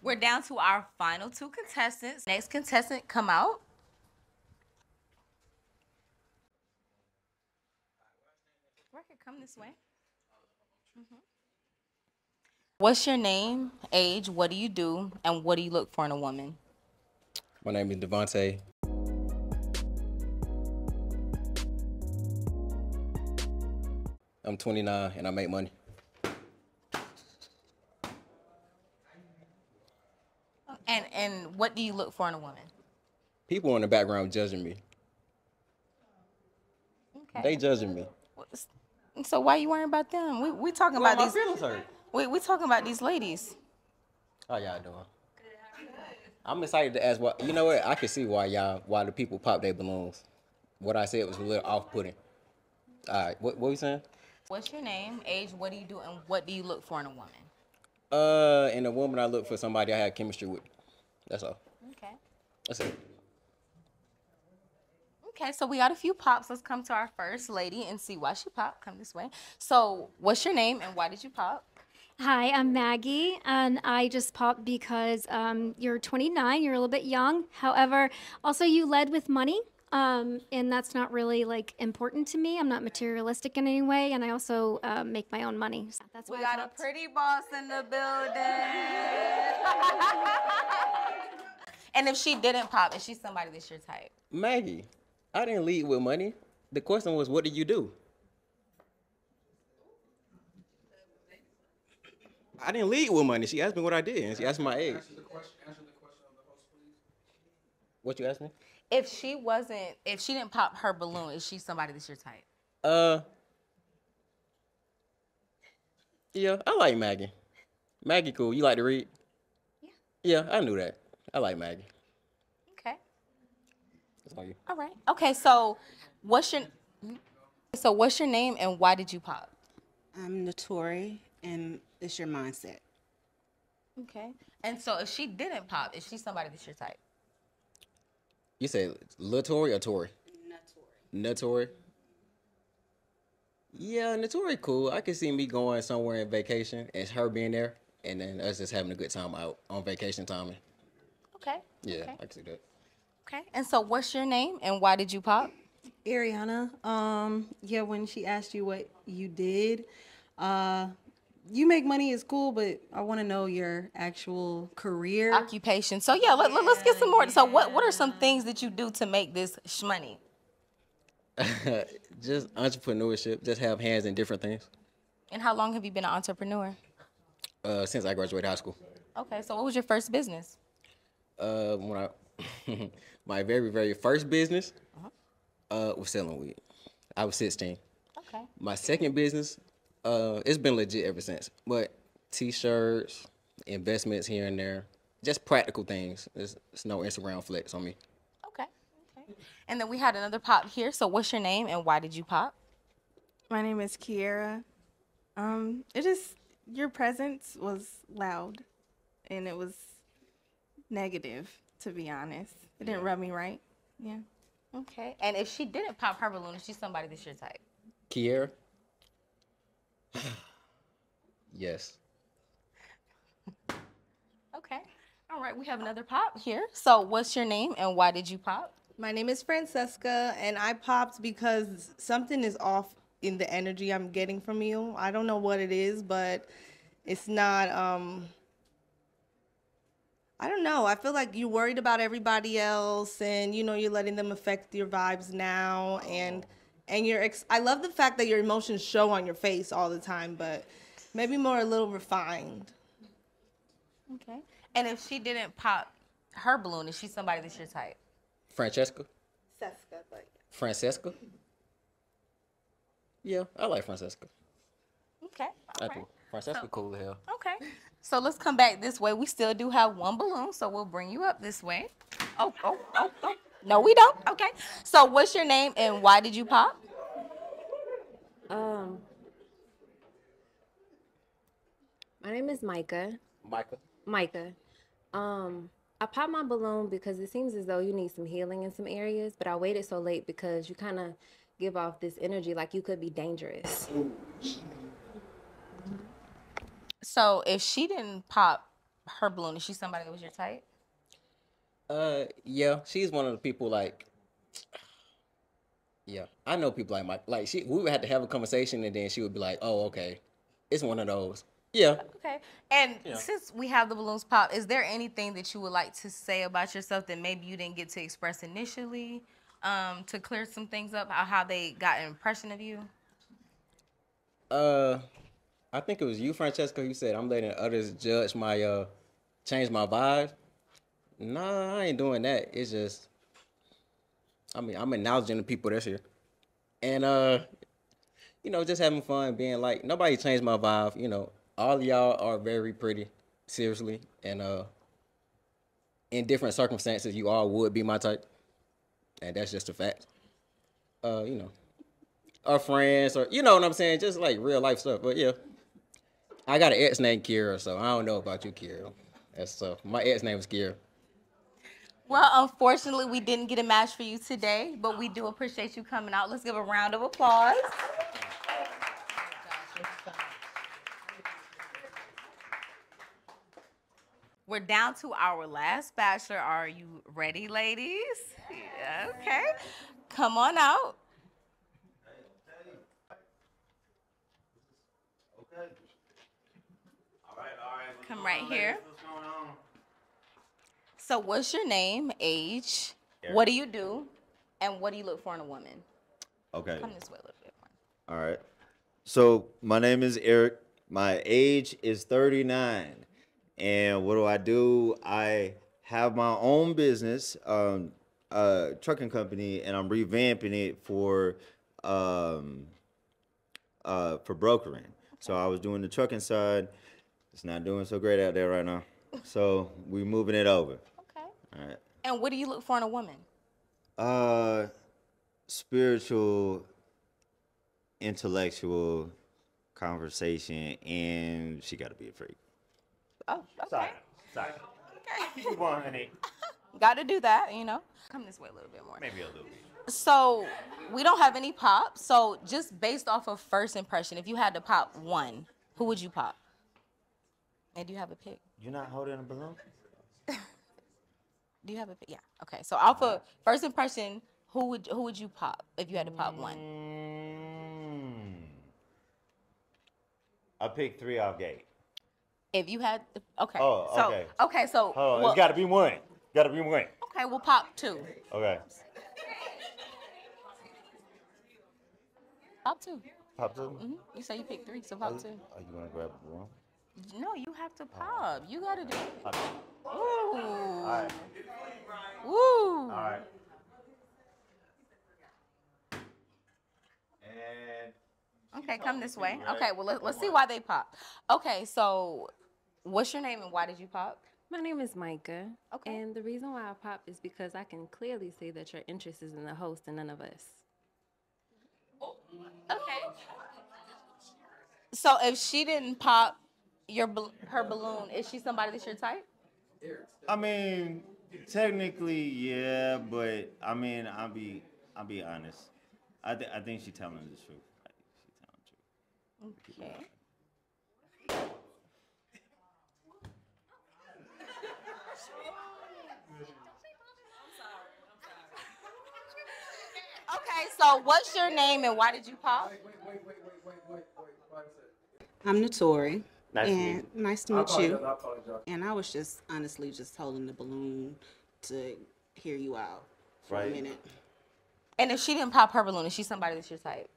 We're down to our final two contestants. Next contestant, come out. Record, come this way. What's your name, age, what do you do, and what do you look for in a woman? My name is Devontae. I'm 29 and I make money. And what do you look for in a woman? People in the background judging me. Okay. They judging me. So why you worrying about them? We talking about my these. feelings hurt. We talking about these ladies. How y'all doing? I'm excited to ask what. You know what? I can see why the people pop their balloons. What I said was a little off-putting. All right, what you saying? What's your name, age, what do you do, and what do you look for in a woman? In a woman, I look for somebody I have chemistry with. That's all. Okay. That's it. Okay, so we got a few pops. Let's come to our first lady and see why she popped. Come this way. So, what's your name and why did you pop? Hi, I'm Maggie, and I just popped because you're 29, you're a little bit young. However, also you led with money, and that's not really like important to me. I'm not materialistic in any way, and I also make my own money. So that's why We got a pretty boss in the building. And if she didn't pop, is she somebody that's your type? Maggie, I didn't lead with money. The question was, what do you do? I didn't lead with money. She asked me what I did, and she asked my age. Answer the question of the host, please. What you asked me? If she didn't pop her balloon, is she somebody that's your type? Yeah, I like Maggie. Maggie cool. You like to read? Yeah. Yeah, I knew that. I like Maggie. Okay. That's all you. All right. Okay, so what's your name and why did you pop? I'm Notori, and it's your mindset. Okay. And so if she didn't pop, is she somebody that's your type? You say Latori or Tori? Notori. Yeah, Notori cool. I can see me going somewhere in vacation and her being there, and then us just having a good time out on vacation timing. Okay. Yeah, Okay. I can see that. Okay. And so what's your name and why did you pop? Ariana, yeah, when she asked you what you did, you make money is cool, but I want to know your actual career. Occupation. So yeah, let's get some more. So what are some things that you do to make this money? Just entrepreneurship. Just have hands in different things. And how long have you been an entrepreneur? Since I graduated high school. Okay, so what was your first business? When my very, very first business was selling weed. I was 16. Okay. My second business, it's been legit ever since. But T-shirts, investments here and there, just practical things. There's no Instagram flex on me. Okay. And then we had another pop here. So what's your name and why did you pop? My name is Kiera. Your presence was loud, and it was negative, to be honest. It didn't rub me right. Yeah. Okay. And if she didn't pop her balloon, is she somebody that's your type? Kiera? Yes. Okay. All right, we have another pop here. So what's your name and why did you pop? My name is Francesca, and I popped because something is off in the energy I'm getting from you. I don't know what it is, but it's not, I don't know. I feel like you're worried about everybody else, and you're letting them affect your vibes now, and I love the fact that your emotions show on your face all the time, but maybe more a little refined. Okay. And if she didn't pop her balloon, is she somebody that's your type? Francesca? Francesca, but Francesca? Yeah, I like Francesca. Okay. I do. Francesca cool as hell. Okay. So let's come back this way. We still do have one balloon, so we'll bring you up this way. Oh. No, we don't. Okay. So what's your name and why did you pop? My name is Micah. Micah. Micah. I popped my balloon because it seems as though you need some healing in some areas, but I waited so late because you kind of give off this energy like you could be dangerous. So if she didn't pop her balloon, is she somebody that was your type? Yeah, she's one of the people like. Yeah, I know people like Mike. Like we would have to have a conversation, and then she would be like, "Oh, okay, it's one of those." Yeah. Okay. And since we have the balloons pop, is there anything that you would like to say about yourself that maybe you didn't get to express initially, to clear some things up, how they got an impression of you? I think it was you, Francesca, who said I'm letting others judge my change my vibe. Nah, I ain't doing that. It's just, I mean, I'm acknowledging the people that's here, and just having fun, being like nobody changed my vibe. All of y'all are very pretty, seriously, and in different circumstances, you all would be my type, and that's just a fact. Our friends, or you know what I'm saying, just like real life stuff. But yeah, I got an ex named Kira, so I don't know about you, Kira. That's tough. My ex name is Kira. Well, unfortunately, we didn't get a match for you today, but we do appreciate you coming out. Let's give a round of applause. We're down to our last bachelor. Are you ready, ladies? Yeah, okay. Come on out. Come right here. So what's your name, age, what do you do, and what do you look for in a woman? Okay. Come this way a little bit more. All right. So my name is Eric. My age is 39. And what do? I have my own business, trucking company, and I'm revamping it for brokering. So I was doing the trucking side. It's not doing so great out there right now. So we moving it over. Okay. All right. And what do you look for in a woman? Spiritual, intellectual, conversation, and she got to be a freak. Oh, okay. Sorry. Okay. Keep on, honey. Got to do that, Come this way a little bit more. Maybe a little bit. So we don't have any pop. So just based off of first impression, if you had to pop one, who would you pop? And do you have a pick? You're not holding a balloon? Do you have a pick? Yeah. Okay. So off of first impression, who would you pop if you had to pop one? I picked 3 off gate. If you had, okay. Oh, so, okay. Okay. So Hold on, it's got to be one. Okay, we'll pop 2. Okay. Pop 2. Pop 2? Mm-hmm. You say you picked 3, so pop 2. Are you going to grab the balloon? No, you have to pop. You got to do it. Okay. Ooh. All right. Woo. All right. And Okay, come this way. Okay, well, let's see why they pop. Okay, so what's your name and why did you pop? My name is Micah. Okay. And the reason why I pop is because I can clearly see that your interest is in the host and none of us. Okay. So if she didn't pop her balloon, is she somebody that's your type? I mean, technically, yeah, but I mean, I'll be honest. I think she's telling the truth. Okay. Okay, so what's your name and why did you pop? I'm Notori. Nice to meet and you. nice to meet you. And I was just honestly just holding the balloon to hear you out for a minute. And if she didn't pop her balloon, is she somebody that's your type?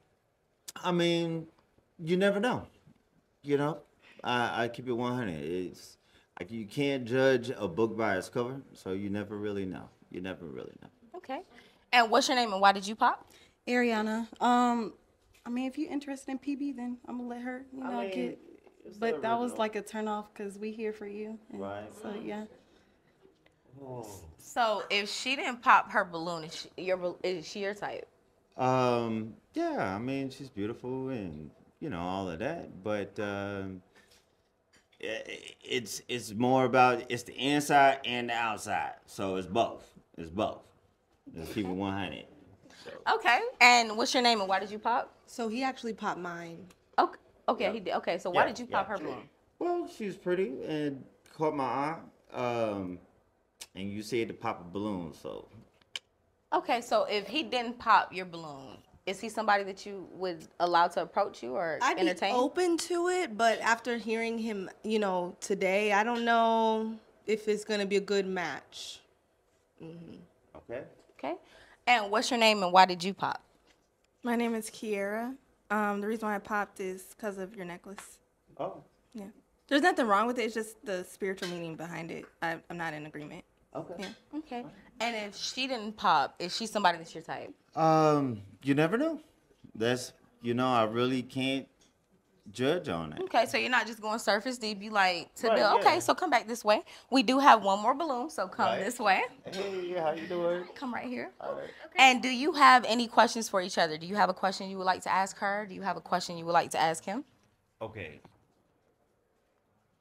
I mean, you never know. You know, I keep it 100. It's like you can't judge a book by its cover, so you never really know. You never really know. Okay. And what's your name and why did you pop? Ariana. I mean, if you're interested in PB, then I'm gonna let her, get. But that was like a turn off because we here for you. Right. So yeah. Oh. So if she didn't pop her balloon, is she your type? Yeah, I mean, she's beautiful and all of that, but it's more about it's the inside and the outside. So it's both. It's both. Let's keep it 100. Okay. And what's your name and why did you pop? So he actually popped mine. Okay. Okay, he did. Okay, so why Yeah, did you pop yeah. her balloon? Well, she was pretty and caught my eye. And you said to pop a balloon, so. Okay, so if he didn't pop your balloon, is he somebody that you would allow to approach you or I'd entertain? be open to it, but after hearing him, today, I don't know if it's gonna be a good match. Okay. Okay. And what's your name and why did you pop? My name is Kiera. The reason why I popped is because of your necklace. Oh. Yeah. There's nothing wrong with it. It's just the spiritual meaning behind it. I'm not in agreement. Okay. Yeah. Okay. And if she didn't pop, is she somebody that's your type? You never know. That's I really can't judge on it. Okay, so you're not just going surface deep. You like to Right, build. yeah. Okay, so come back this way. We do have one more balloon, so come Right. this way. Hey, how you doing? Come right here. All right. And do you have any questions for each other? Do you have a question you would like to ask her? Do you have a question you would like to ask him? Okay.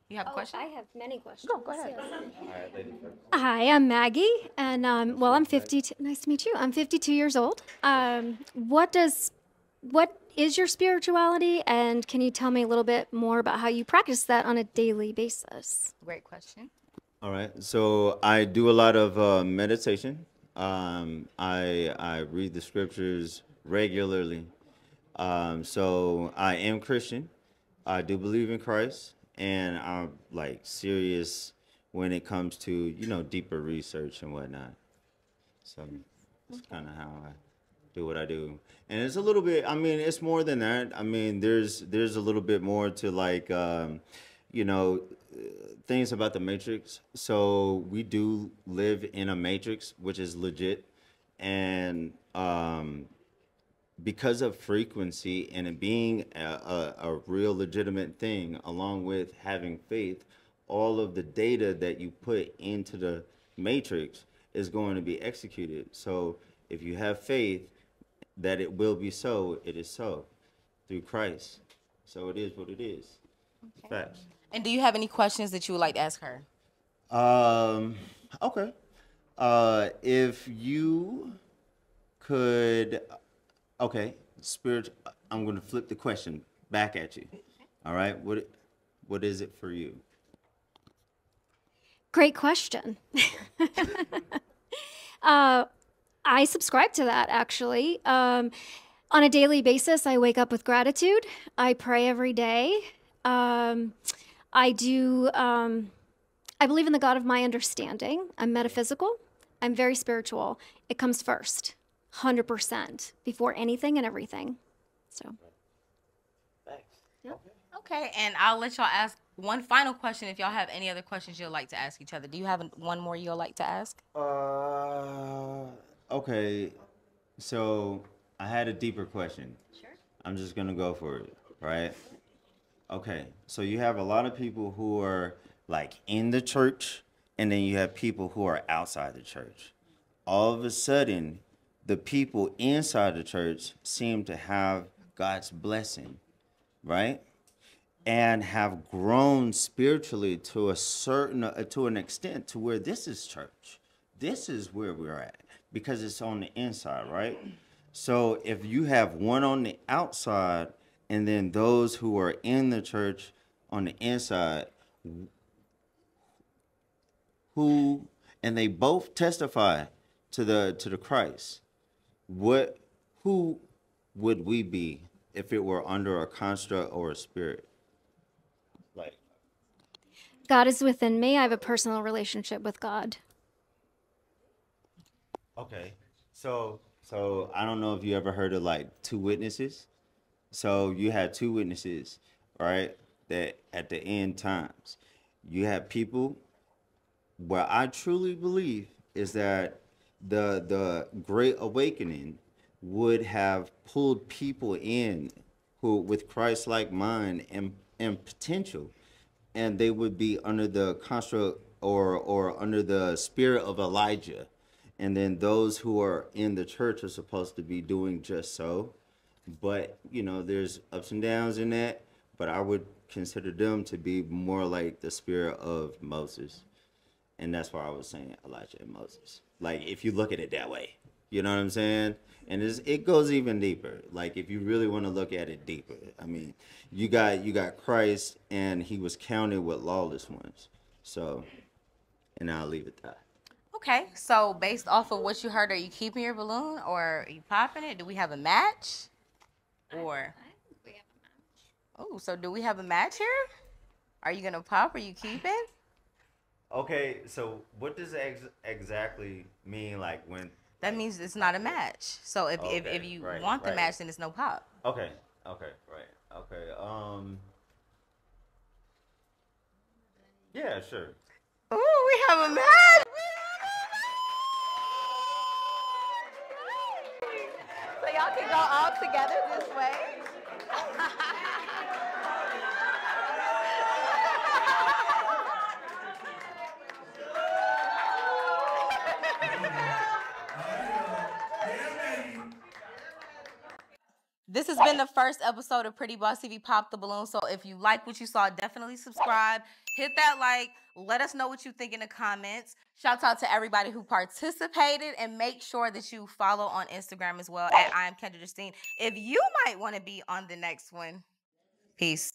You have a question? I have many questions. Go ahead. Yes. All right, ladies first. Hi, I'm Maggie, and I'm 52. Nice to meet you. I'm 52 years old. What is your spirituality, and can you tell me a little bit more about how you practice that on a daily basis? Great question. All right. So I do a lot of meditation. I read the scriptures regularly. So I am Christian. I do believe in Christ, and I'm serious when it comes to deeper research and whatnot. So that's kind of how I do what I do. And it's a little bit. I mean, it's more than that. I mean, there's a little bit more to things about the matrix. So we do live in a matrix, which is legit, and because of frequency and it being a real legitimate thing, along with having faith, all of the data that you put into the matrix is going to be executed. So if you have faith that it will be so, it is so through Christ. So it is what it is. It's facts. And do you have any questions that you would like to ask her? Okay. If you could, okay, spirit, I'm going to flip the question back at you. All right. What is it for you? Great question. I subscribe to that, actually. On a daily basis, I wake up with gratitude. I pray every day. I believe in the God of my understanding. I'm metaphysical. I'm very spiritual. It comes first, 100%, before anything and everything. So. Okay, and I'll let y'all ask one final question if y'all have any other questions you'd like to ask each other. Do you have one more you'd like to ask? Okay. So I had a deeper question. Sure. I'm just going to go for it, right? Okay. So you have a lot of people who are in the church, and then you have people who are outside the church. All of a sudden, the people inside the church seem to have God's blessing, right? And have grown spiritually to an extent to where this is church. This is where we're at because it's on the inside, right? So if you have one on the outside and then those who are in the church on the inside, and they both testify to the Christ, who would we be if it were under a construct or a spirit? Like, God is within me. I have a personal relationship with God. okay, so I don't know if you ever heard of like two witnesses. So you had two witnesses, right? That at the end times, you have people. What I truly believe is that the Great Awakening would have pulled people in who with Christ-like mind and potential, and they would be under the construct or under the spirit of Elijah, and then those who are in the church are supposed to be doing just so. But you know, there's ups and downs in that. But I would consider them to be more like the spirit of Moses. And that's why I was saying Elijah and Moses. Like, if you look at it that way, you know what I'm saying? And it goes even deeper. Like, if you really want to look at it deeper, I mean, you got Christ, and he was counted with lawless ones. So, and I'll leave it there. Okay, so based off of what you heard, are you keeping your balloon or are you popping it? Do we have a match? Or oh, so do we have a match here? Are you gonna pop or you keeping? Okay, so what does exactly mean, like when? That means it's not a match. So if you want the match, then it's no pop. Okay, right, okay. Yeah, sure. Ooh, we have a match. So y'all can go all together this way. This has been the first episode of Pretty Boss TV Pop the Balloon. So if you like what you saw, definitely subscribe. Hit that like. Let us know what you think in the comments. Shout out to everybody who participated. And make sure that you follow on Instagram as well at I am Kendra Justine. If you might want to be on the next one. Peace.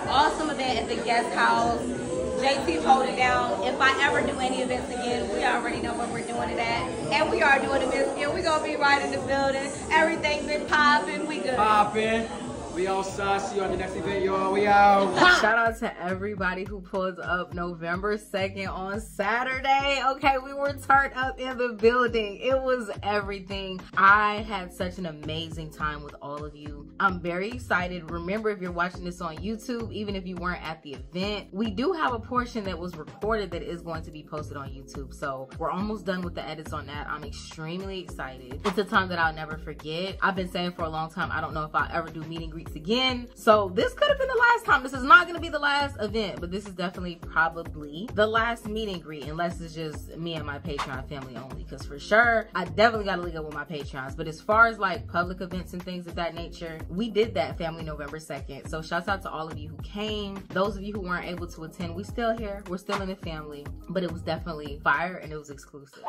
Awesome event at the guest house. JT hold it down. If I ever do any events again, we already know where we're doing it at. And we are doing events again. We're going to be right in the building. Everything been popping. We good. Popping. We outside. See you on the next event, y'all. We out. Shout out to everybody who pulls up November 2nd on Saturday. Okay, we were turned up in the building. It was everything. I had such an amazing time with all of you. I'm very excited. Remember, if you're watching this on YouTube, even if you weren't at the event, we do have a portion that was recorded that is going to be posted on YouTube. So we're almost done with the edits on that. I'm extremely excited. It's a time that I'll never forget. I've been saying for a long time, I don't know if I'll ever do meet and greets again. So this could have been the last time. This is not going to be the last event, but this is definitely probably the last meet and greet, unless it's just me and my Patreon family only. Because for sure, I definitely got to link up with my Patreons. But as far as like public events and things of that nature, we did that family November 2nd. So shouts out to all of you who came. Those of you who weren't able to attend, we still here. We're still in the family. But it was definitely fire and it was exclusive.